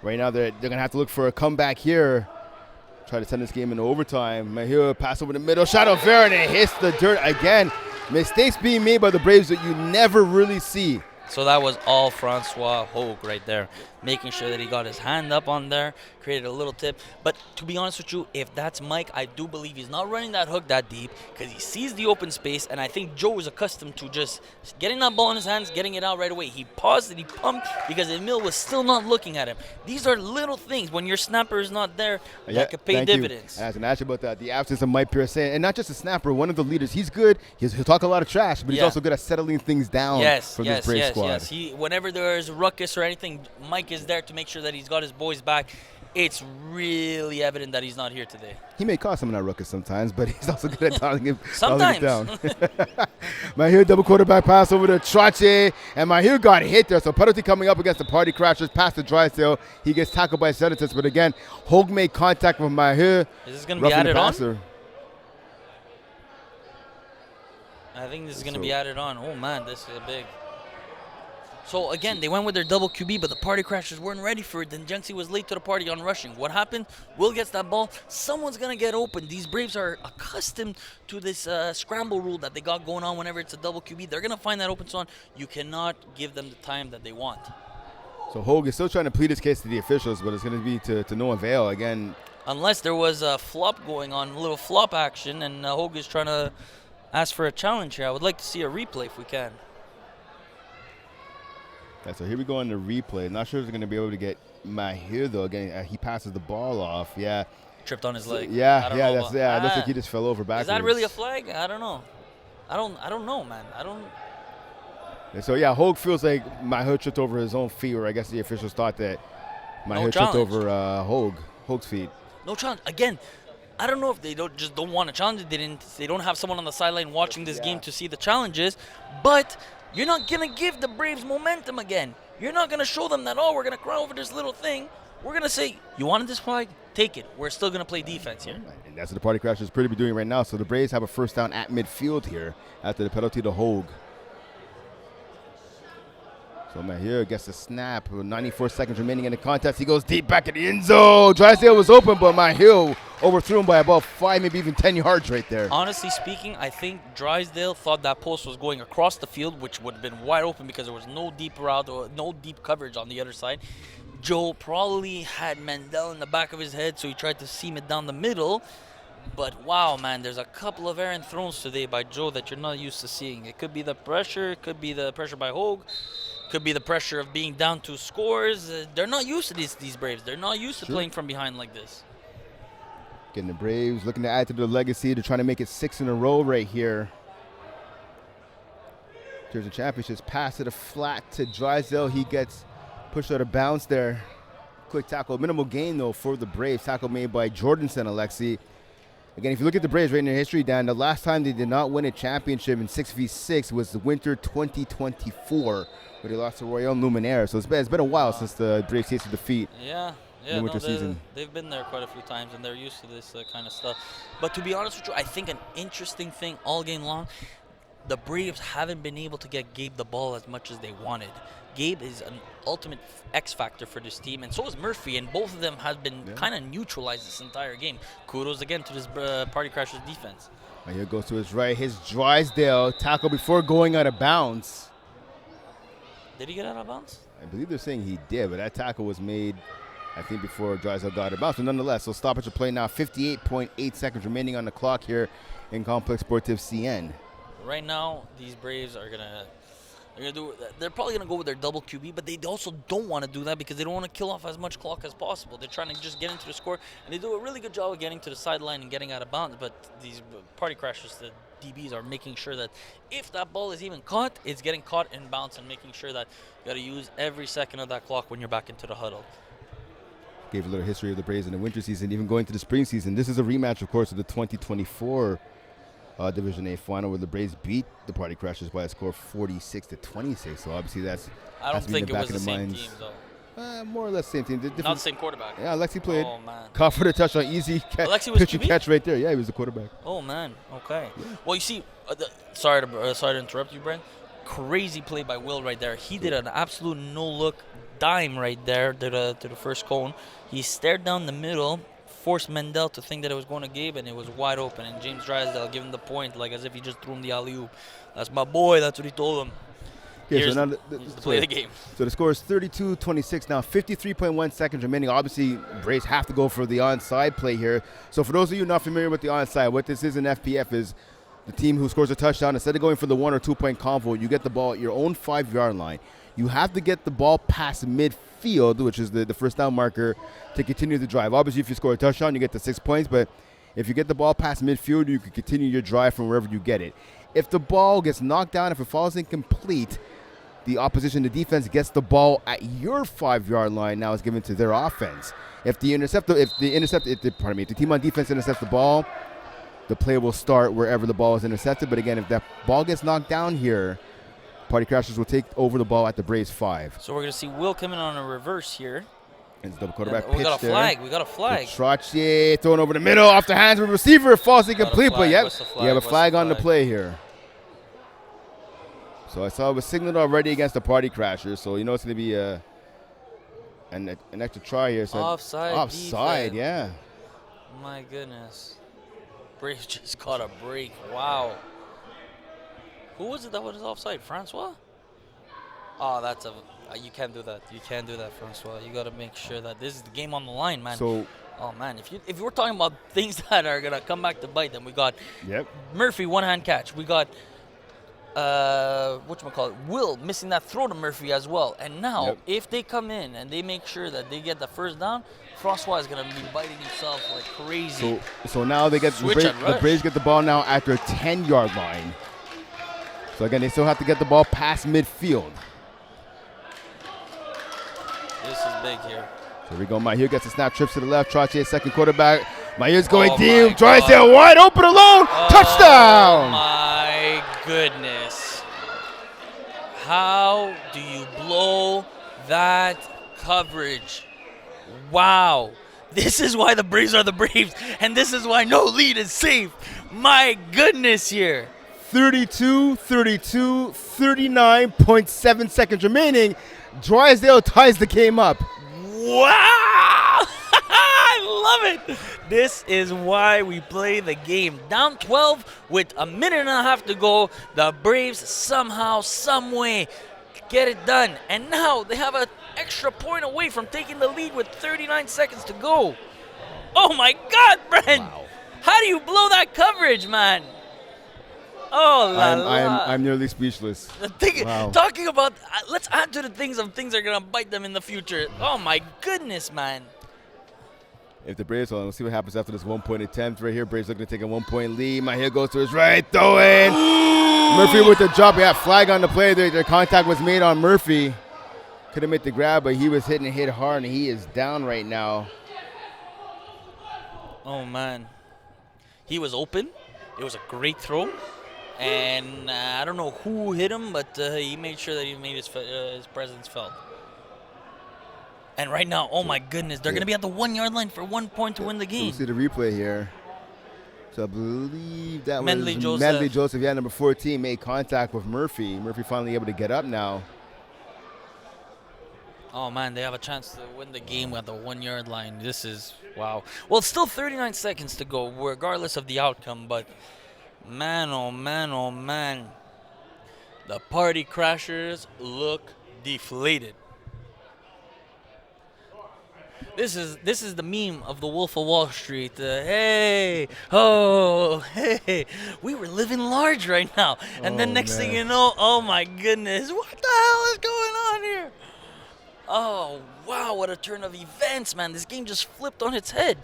right now they're going to have to look for a comeback here. Try to send this game into overtime. Mahir pass over the middle. Shot of Vera, and it hits the dirt again. Mistakes being made by the Braves that you never really see. So that was all Francois Hogue right there, making sure that he got his hand up on there, created a little tip. But to be honest with you, if that's Mike, I do believe he's not running that hook that deep because he sees the open space, and I think Joe is accustomed to just getting that ball in his hands, getting it out right away. He paused it, he pumped because Emil was still not looking at him. These are little things when your snapper is not there that could pay dividends. I was going to ask you about that. The absence of Mike Pierce, and not just a snapper, one of the leaders. He's good. He'll talk a lot of trash, but he's also good at settling things down for this Brave squad. Yes. Whenever there is a ruckus or anything, Mike is there to make sure that he's got his boys back. it's really evident that he's not here today. He may cause some in that ruckus sometimes, but he's also good at dialing it Sometimes. down. Mahir double quarterback pass over to Trache, and Mahir got hit there. So penalty coming up against the Party Crashers. Pass to Drysdale. He gets tackled by Senators, but again, Hogue made contact with Mahir. Is this going to be added on? I think this is going to be added on. Oh, man, this is a big. So, again, they went with their double QB, but the Party Crashers weren't ready for it. Then Jenksy was late to the party on rushing. What happened? Will gets that ball. Someone's going to get open. These Braves are accustomed to this scramble rule that they got going on whenever it's a double QB. They're going to find that open zone. You cannot give them the time that they want. So Hogue is still trying to plead his case to the officials, but it's going to be to no avail. Again, unless there was a flop going on, a little flop action, and Hogue is trying to ask for a challenge here. I would like to see a replay if we can. Yeah, so here we go on the replay. Not sure if they're going to be able to get Mahir, though. Again, he passes the ball off. Yeah. Tripped on his leg. Yeah, it looks like he just fell over backwards. Is that really a flag? I don't know. I don't know, man. And so, yeah, Hogue feels like Mahir tripped over his own feet, or I guess the officials thought that Mahir tripped over Hogue's feet. No challenge. Again, I don't know if they don't want to challenge it. They don't have someone on the sideline watching this game to see the challenges, but you're not going to give the Braves momentum again. You're not going to show them that, we're going to cry over this little thing. We're going to say, you wanted this flag? Take it. We're still going to play defense here. And that's what the Party Crashers pretty be doing right now. So the Braves have a first down at midfield here after the penalty to Hogue. So Mahir gets the snap with 94 seconds remaining in the contest. He goes deep back in the end zone. Drysdale was open, but Mahir overthrew him by about 5, maybe even 10 yards right there. Honestly speaking, I think Drysdale thought that post was going across the field, which would have been wide open because there was no deep route or no deep coverage on the other side. Joe probably had Mandel in the back of his head, so he tried to seam it down the middle. But wow, man, there's a couple of errant throws today by Joe that you're not used to seeing. It could be the pressure, it could be the pressure by Hogue. Could be the pressure of being down 2 scores. They're not used to these Braves. They're not used to playing from behind like this. Getting the Braves looking to add to their legacy. They're trying to make it 6 in a row right here. Here's the championships. Pass to the flat to Drysdale. He gets pushed out of bounds there. Quick tackle. Minimal gain, though, for the Braves. Tackle made by Jordanson, Alexi. Again, if you look at the Braves right in their history, Dan, the last time they did not win a championship in 6v6 was the winter 2024, where they lost to Royal Luminaire. So it's been a while since the Braves tasted defeat in the winter season. They've been there quite a few times, and they're used to this kind of stuff. But to be honest with you, I think an interesting thing all game long, the Braves haven't been able to get Gabe the ball as much as they wanted. Gabe is an ultimate X factor for this team, and so is Murphy, and both of them have been kind of neutralized this entire game. Kudos again to this Party Crashers defense. And here goes to his right. His Drysdale tackle before going out of bounds. Did he get out of bounds? I believe they're saying he did, but that tackle was made, I think, before Drysdale got out of bounds. But nonetheless, so stoppage of play now. 58.8 seconds remaining on the clock here in Complex Sportif CN. Right now, these Braves are they're probably gonna go with their double QB, but they also don't want to do that because they don't want to kill off as much clock as possible. They're trying to just get into the score, and they do a really good job of getting to the sideline and getting out of bounds. But these Party Crashers, the DBs, are making sure that if that ball is even caught, it's getting caught in bounds, and making sure that you got to use every second of that clock when you're back into the huddle. Gave a little history of the Braves in the winter season, even going to the spring season. This is a rematch, of course, of the 2024 Division A final, where the Braves beat the Party Crashers by a score of 46-26. So obviously that's. I don't think it was the same team, though. More or less same team. Not the same quarterback. Yeah, Alexi played. Oh, man. Caught for the touchdown, easy pitch and catch right there. Yeah, he was the quarterback. Oh, man. Okay. Yeah. Well, you see, sorry to interrupt you, Brent. Crazy play by Will right there. He did an absolute no-look dime right there to the first cone. He stared down the middle, forced Mendel to think that it was going to Gabe, and it was wide open. And James Drysdale gave him the point, like as if he just threw him the alley-oop. That's my boy. That's what he told him. Yeah, so now play of the game. So the score is 32-26 now. 53.1 seconds remaining. Obviously, Braves have to go for the onside play here. So for those of you not familiar with the onside, what this is in FPF is the team who scores a touchdown, instead of going for the 1 or 2 point convo, you get the ball at your own 5-yard line. You have to get the ball past midfield, which is the first down marker, to continue the drive. Obviously, if you score a touchdown, you get the 6 points, but if you get the ball past midfield, you can continue your drive from wherever you get it. If the ball gets knocked down, if it falls incomplete, the opposition, the defense gets the ball at your 5-yard line, now it's given to their offense. If the team on defense intercepts the ball, the play will start wherever the ball is intercepted. But again, if that ball gets knocked down here, Party Crashers will take over the ball at the Braves 5. So we're going to see Will coming on a reverse here. And the quarterback We pitch got a there. flag. We got a flag. Trache thrown over the middle, off the hands of the receiver, falls incomplete. But yep, What's the flag? you have a What's flag the on the flag? play here. So I saw it was signaled already against the Party Crashers. So you know it's going to be an extra try here. So Offside. offside, defense. yeah. My goodness. Braves just caught a break. Wow. Who was it that was offside? Francois? Oh, that's a. You can't do that. You can't do that, Francois. You got to make sure that this is the game on the line, man. So oh man, if we're talking about things that are gonna come back to bite them, we got yep. Murphy one-hand catch. We got whatchamacallit, Will missing that throw to Murphy as well. And now, Yep. if they come in and they make sure that they get the first down, Francois is gonna be biting himself like crazy. So now they get Switch and the rush. Braves get the ball now at their 10-yard line. So again, they still have to get the ball past midfield. This is big here. So here we go. Mahir gets a snap, trips to the left. Trache, second quarterback. Mahir's going Oh deep. my Drysdale God. wide open alone. Oh Touchdown. my goodness. How do you blow that coverage? Wow. This is why the Braves are the Braves, and this is why no lead is safe. My goodness here. 32, 39.7 seconds remaining. Drysdale ties the game up. Wow! I love it. This is why we play the game. Down 12 with a minute and a half to go. The Braves somehow, some way get it done. And now they have an extra point away from taking the lead with 39 seconds to go. Oh my God, Brent! Wow. How do you blow that coverage, man? Oh, la la. I'm nearly speechless. Wow. Talking about, let's add to the things that are going to bite them in the future. Oh, my goodness, man. If the Braves, well, we'll see what happens after this 1-point attempt right here. Braves looking to take a 1-point lead. Mahir goes to his right, throw in. Murphy with the drop. Yeah, flag on the play. The contact was made on Murphy. Could have made the grab, but he was hit hard, and he is down right now. Oh, man. He was open. It was a great throw. And I don't know who hit him, but he made sure that he made his presence felt. And right now, oh my goodness, they're going to be at the 1-yard line for 1 point to win the So game. we'll see the replay here. So I believe that Medley was Joseph. Medley Joseph. Yeah, number 14 made contact with Murphy. Murphy finally able to get up now. Oh man, they have a chance to win the game at the 1-yard line. This is, wow. Well, it's still 39 seconds to go, regardless of the outcome, but man, oh man, oh man. The Party Crashers look deflated. This is the meme of the Wolf of Wall Street. Hey, oh, hey. We were living large right now. And then next thing you know, oh my goodness, what the hell is going on here? Oh, wow, what a turn of events, man. This game just flipped on its head.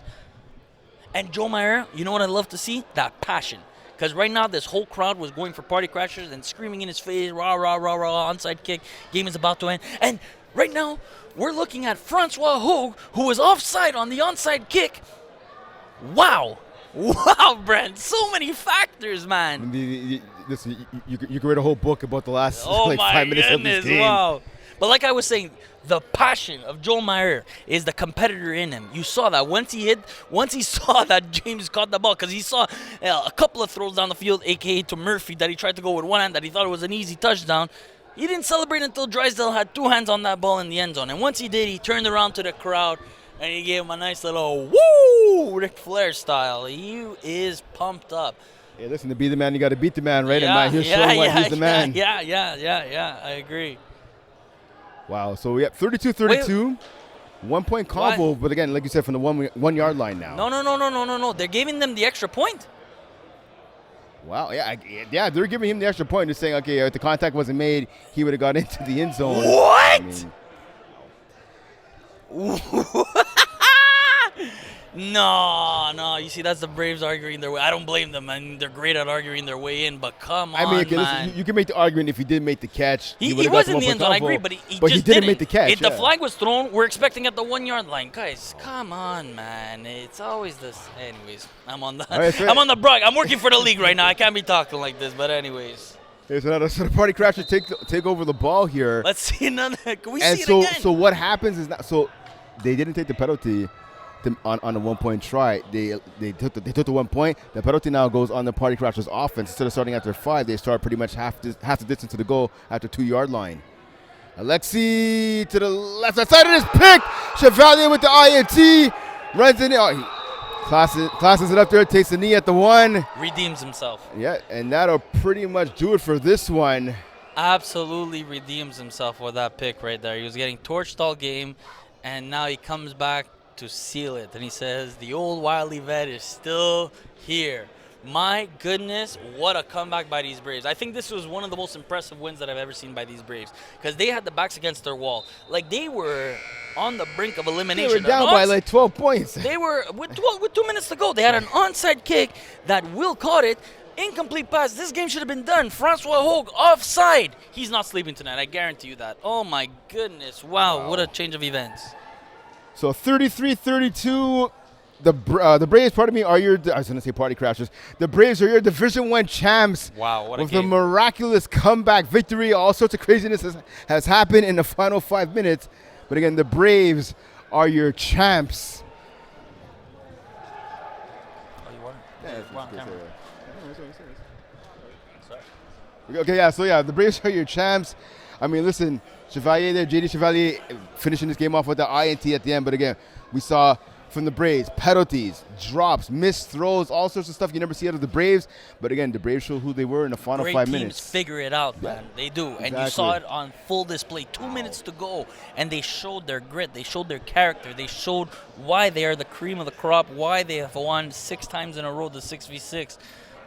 And Joe Meyer, you know what I love to see? That passion. Because right now, this whole crowd was going for Party Crashers and screaming in his face, rah, rah, rah, rah, onside kick. Game is about to end. And right now, we're looking at Francois Hogue, who was offside on the onside kick. Wow. Wow, Brent. So many factors, man. Listen, you could write a whole book about the last Oh like my 5 minutes of goodness, this game. wow. But like I was saying, the passion of Joel Meyer is the competitor in him. You saw that once he saw that James caught the ball, because he saw a couple of throws down the field, aka to Murphy, that he tried to go with one hand, that he thought it was an easy touchdown. He didn't celebrate until Drysdale had two hands on that ball in the end zone. And once he did, he turned around to the crowd and he gave him a nice little woo, Ric Flair style. He is pumped up. Yeah, listen, to be the man, you got to beat the man, right? Yeah, and he's showing why he's the man. Yeah, I agree. Wow, so we have 32-32, 1 point combo, but again, like you said, from the 1 yard line now. No. They're giving them the extra point. Wow, yeah, they're giving him the extra point. They're saying, okay, if the contact wasn't made, he would have got into the end zone. What? No. You see, that's the Braves arguing their way. I don't blame them. I mean, they're great at arguing their way in, but come on, I mean, okay, man. listen, you can make the argument if he did make the catch. He would've was got in the end zone, I agree, but he just didn't make the catch. If the flag was thrown, we're expecting at the 1 yard line. Guys, come on, man. It's always this. Anyways, I'm on the I'm on the brug. I'm working for the league right now. I can't be talking like this, but anyways. Okay, so the Party Crashers take over the ball here. Let's see another. Can we And see it again? So what happens is they didn't take the penalty on the 1 point try. They took the 1 point. The penalty now goes on the Party Crashers offense. Instead of starting after 5, they start pretty much half the distance to the goal at the 2 yard line. Alexi to the left side, it is picked. Chevalier with the INT runs in. He classes it up there, takes the knee at the 1. Redeems himself. Yeah, and that'll pretty much do it for this one. Absolutely redeems himself with that pick right there. He was getting torched all game, and now he comes back to seal it. And he says, the old wily vet is still here. My goodness, what a comeback by these Braves. I think this was one of the most impressive wins that I've ever seen by these Braves, because they had the backs against their wall. Like, they were on the brink of elimination. They were down by like 12 points. They were, with 2 minutes to go, they had an onside kick that Will caught it. Incomplete pass. This game should have been done. Francois Hogue offside. He's not sleeping tonight. I guarantee you that. Oh, my goodness. Wow. What a change of events. So 33-32. The Braves, I was going to say Party Crashers. The Braves are your Division I champs. Wow, what a with game. the miraculous comeback victory. All sorts of craziness has happened in the final 5 minutes. But again, the Braves are your champs. Oh, you want it? Yeah, it's on camera. Sorry. Okay, yeah, the Braves are your champs. I mean, listen, Chevalier there, JD Chevalier finishing this game off with the INT at the end. But again, we saw from the Braves, penalties, drops, missed throws, all sorts of stuff you never see out of the Braves. But again, the Braves show who they were in the final 5 minutes. Great teams figure it out, man. They do. Exactly. And you saw it on full display. 2 minutes to go, and they showed their grit. They showed their character. They showed why they are the cream of the crop, why they have won 6 times in a row the 6v6.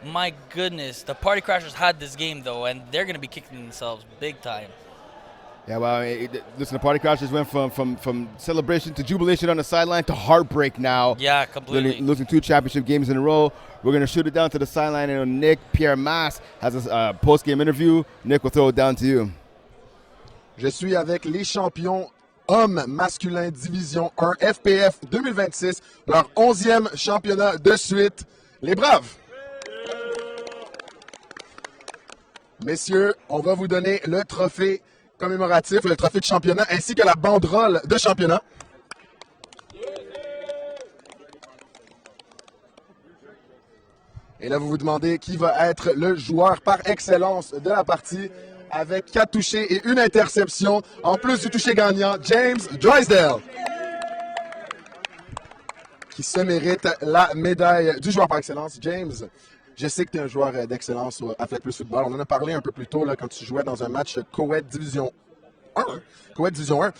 My goodness. The Party Crashers had this game, though, and they're going to be kicking themselves big time. Yeah, well, listen, the Party Crashers went from celebration to jubilation on the sideline to heartbreak now. Yeah, completely. Losing 2 championship games in a row. We're going to shoot it down to the sideline, and Nick Pierre-Masse has a post-game interview. Nick, will throw it down to you. Je suis avec les champions hommes masculins Division 1 FPF 2026, leur 11e championnat de suite, les Braves. Messieurs, on va vous donner le trophée commémoratif, le trophée de championnat, ainsi que la banderole de championnat. Et là, vous vous demandez qui va être le joueur par excellence de la partie, avec 4 touchés et 1 interception, en plus du touché gagnant, James Drysdale, qui se mérite la médaille du joueur par excellence. James, je sais que tu es un joueur d'excellence à Flat Plus Football. On en a parlé un peu plus tôt là, quand tu jouais dans un match Co-Ed Division 1. Co-Ed Division 1.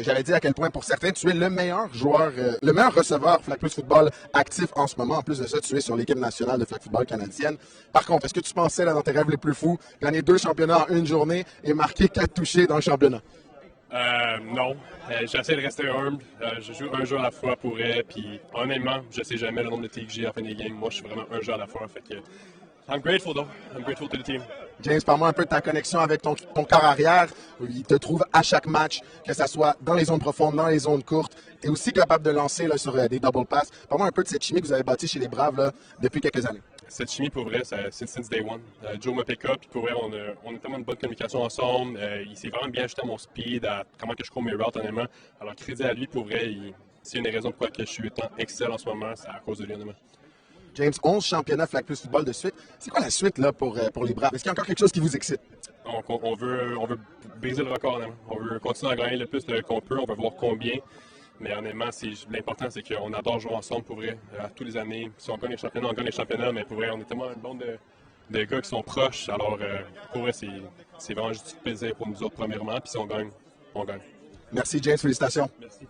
J'avais dit à quel point pour certains, tu es le meilleur joueur, le meilleur receveur Flat Plus Football actif en ce moment. En plus de ça, tu es sur l'équipe nationale de Flat Football canadienne. Par contre, est-ce que tu pensais là, dans tes rêves les plus fous, gagner 2 championnats en une journée et marquer 4 touchés dans le championnat? Non. J'essaie de rester humble. Je joue un jeu à la fois pour elle. Puis honnêtement, je sais jamais le nombre de TX que j'ai à la fin des games. Moi, je suis vraiment un jeu à la fois. Fait que I'm grateful though. I'm grateful to the team. James, parle-moi un peu de ta connexion avec ton corps arrière. Il te trouve à chaque match, que ce soit dans les zones profondes, dans les zones courtes. Tu es aussi capable de lancer là, sur des double passes. Parle-moi un peu de cette chimie que vous avez bâtie chez les Braves là, depuis quelques années. Cette chimie, pour vrai, c'est since day one. Joe m'a pick up, puis pour vrai, on a tellement de bonne communication ensemble. Il s'est vraiment bien ajusté à mon speed, à comment que je cours mes routes, honnêtement. Alors, crédit à lui, pour vrai, c'est une des raisons pour laquelle je suis tant excellent en ce moment, c'est à cause de lui, honnêtement. James, 11 championnats Flag Plus Football de suite. C'est quoi la suite là, pour les Braves? Est-ce qu'il y a encore quelque chose qui vous excite? On veut briser le record, honnêtement. On veut continuer à gagner le plus qu'on peut, on veut voir combien. Mais honnêtement, l'important, c'est qu'on adore jouer ensemble pour vrai. Tous les années, si on gagne les championnats, on gagne les championnats. Mais pour vrai, on est tellement une bande de gars qui sont proches. Alors, pour vrai, c'est vraiment juste du plaisir pour nous autres, premièrement. Puis si on gagne, on gagne. Merci, James. Félicitations. Merci.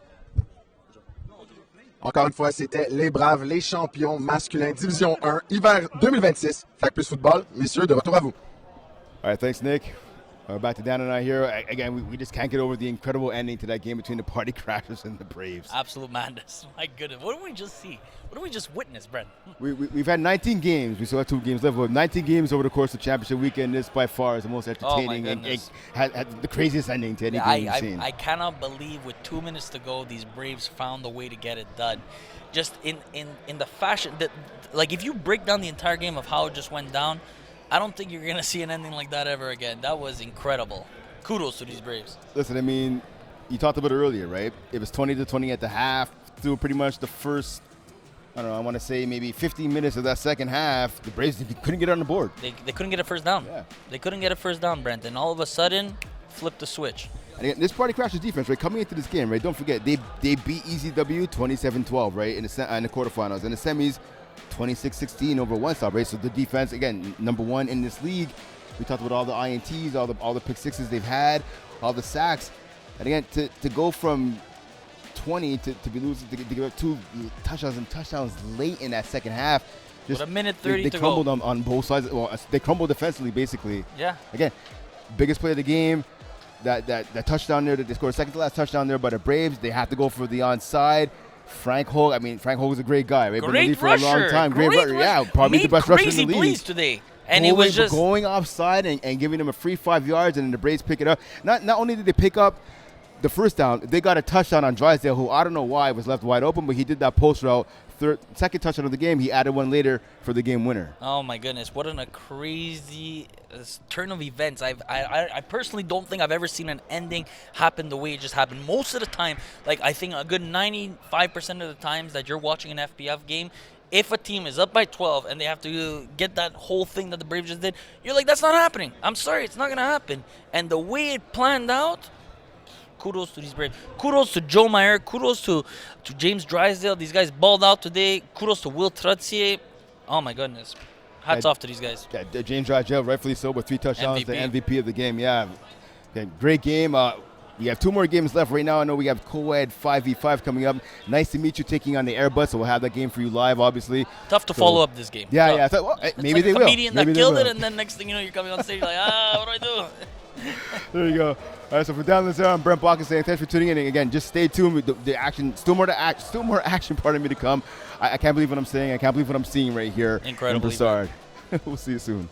Encore une fois, c'était les Braves, les champions masculins Division 1, hiver 2026. Flag Plus Football. Messieurs, de retour à vous. All right, thanks, Nick. We're back to Dan and I here. Again, we just can't get over the incredible ending to that game between the PartyCrashers and the Braves. Absolute madness. My goodness. What did we just see? What did we just witness, Brent? We've had 19 games. We still have 2 games left. But 19 games over the course of the championship weekend. This by far is the most entertaining and had the craziest ending to any game we've seen. I cannot believe with 2 minutes to go, these Braves found a way to get it done. Just in the fashion that, like, if you break down the entire game of how it just went down, I don't think you're going to see an ending like that ever again. That was incredible. Kudos to these Braves. Listen, I mean, you talked about it earlier, right? It was 20-20 at the half. Through pretty much the first, I don't know, I want to say maybe 15 minutes of that second half, the Braves couldn't get on the board. They couldn't get a first down. Yeah. They couldn't get a first down, Brent. And all of a sudden, flipped the switch. And again, this PartyCrashers defense, right, coming into this game, right, don't forget, they beat ECW 27-12, right, in the quarterfinals. In the semis, 26-16 over one stop, right? So the defense, again, number 1 in this league. We talked about all the INTs, all the pick sixes they've had, all the sacks. And again, to go from 20 to be losing, to give up 2 touchdowns late in that second half. Just with a minute 30 they to crumbled go. on both sides. Well, they crumbled defensively, basically. Yeah. Again, biggest play of the game. That touchdown there, that they scored second to last touchdown there by the Braves. They have to go for the onside. Frank Hogue is a great guy. Right? Great been in the league for rusher. a long time. Great rusher. Yeah, probably made the best rusher in crazy the league. plays today. And he was just going offside and giving them a free 5 yards, and then the Braves pick it up. Not only did they pick up the first down, they got a touchdown on Drysdale, who I don't know why was left wide open, but he did that post route. Second touchdown of the game, he added one later for the game winner. Oh my goodness! What a crazy turn of events! I personally don't think I've ever seen an ending happen the way it just happened. Most of the time, like I think a good 95% of the times that you're watching an FPF game, if a team is up by 12 and they have to get that whole thing that the Braves just did, you're like, that's not happening. I'm sorry, it's not gonna happen. And the way it planned out. Kudos to these Braves. Kudos to Joe Meyer. Kudos to James Drysdale. These guys balled out today. Kudos to Will Trottier. Oh, my goodness. Hats off to these guys. Yeah, James Drysdale, rightfully so, with 3 touchdowns, MVP. the MVP of the game. Yeah, okay, great game. We have 2 more games left right now. I know we have co-ed 5v5 coming up. Nice to meet you taking on the Airbus, so we'll have that game for you live, obviously. Tough to follow up this game. Yeah, Tough. yeah. I thought, well, maybe like they will. Maybe a comedian that killed will. it, and then next thing you know, you're coming on stage like, what do I do? There you go. All right, so for Dan Lazare, I'm Brent Balkin saying thanks for tuning in. And again, just stay tuned. The action, still more action part of me to come. I can't believe what I'm saying. I can't believe what I'm seeing right here. Incredible. In Broussard. We'll see you soon.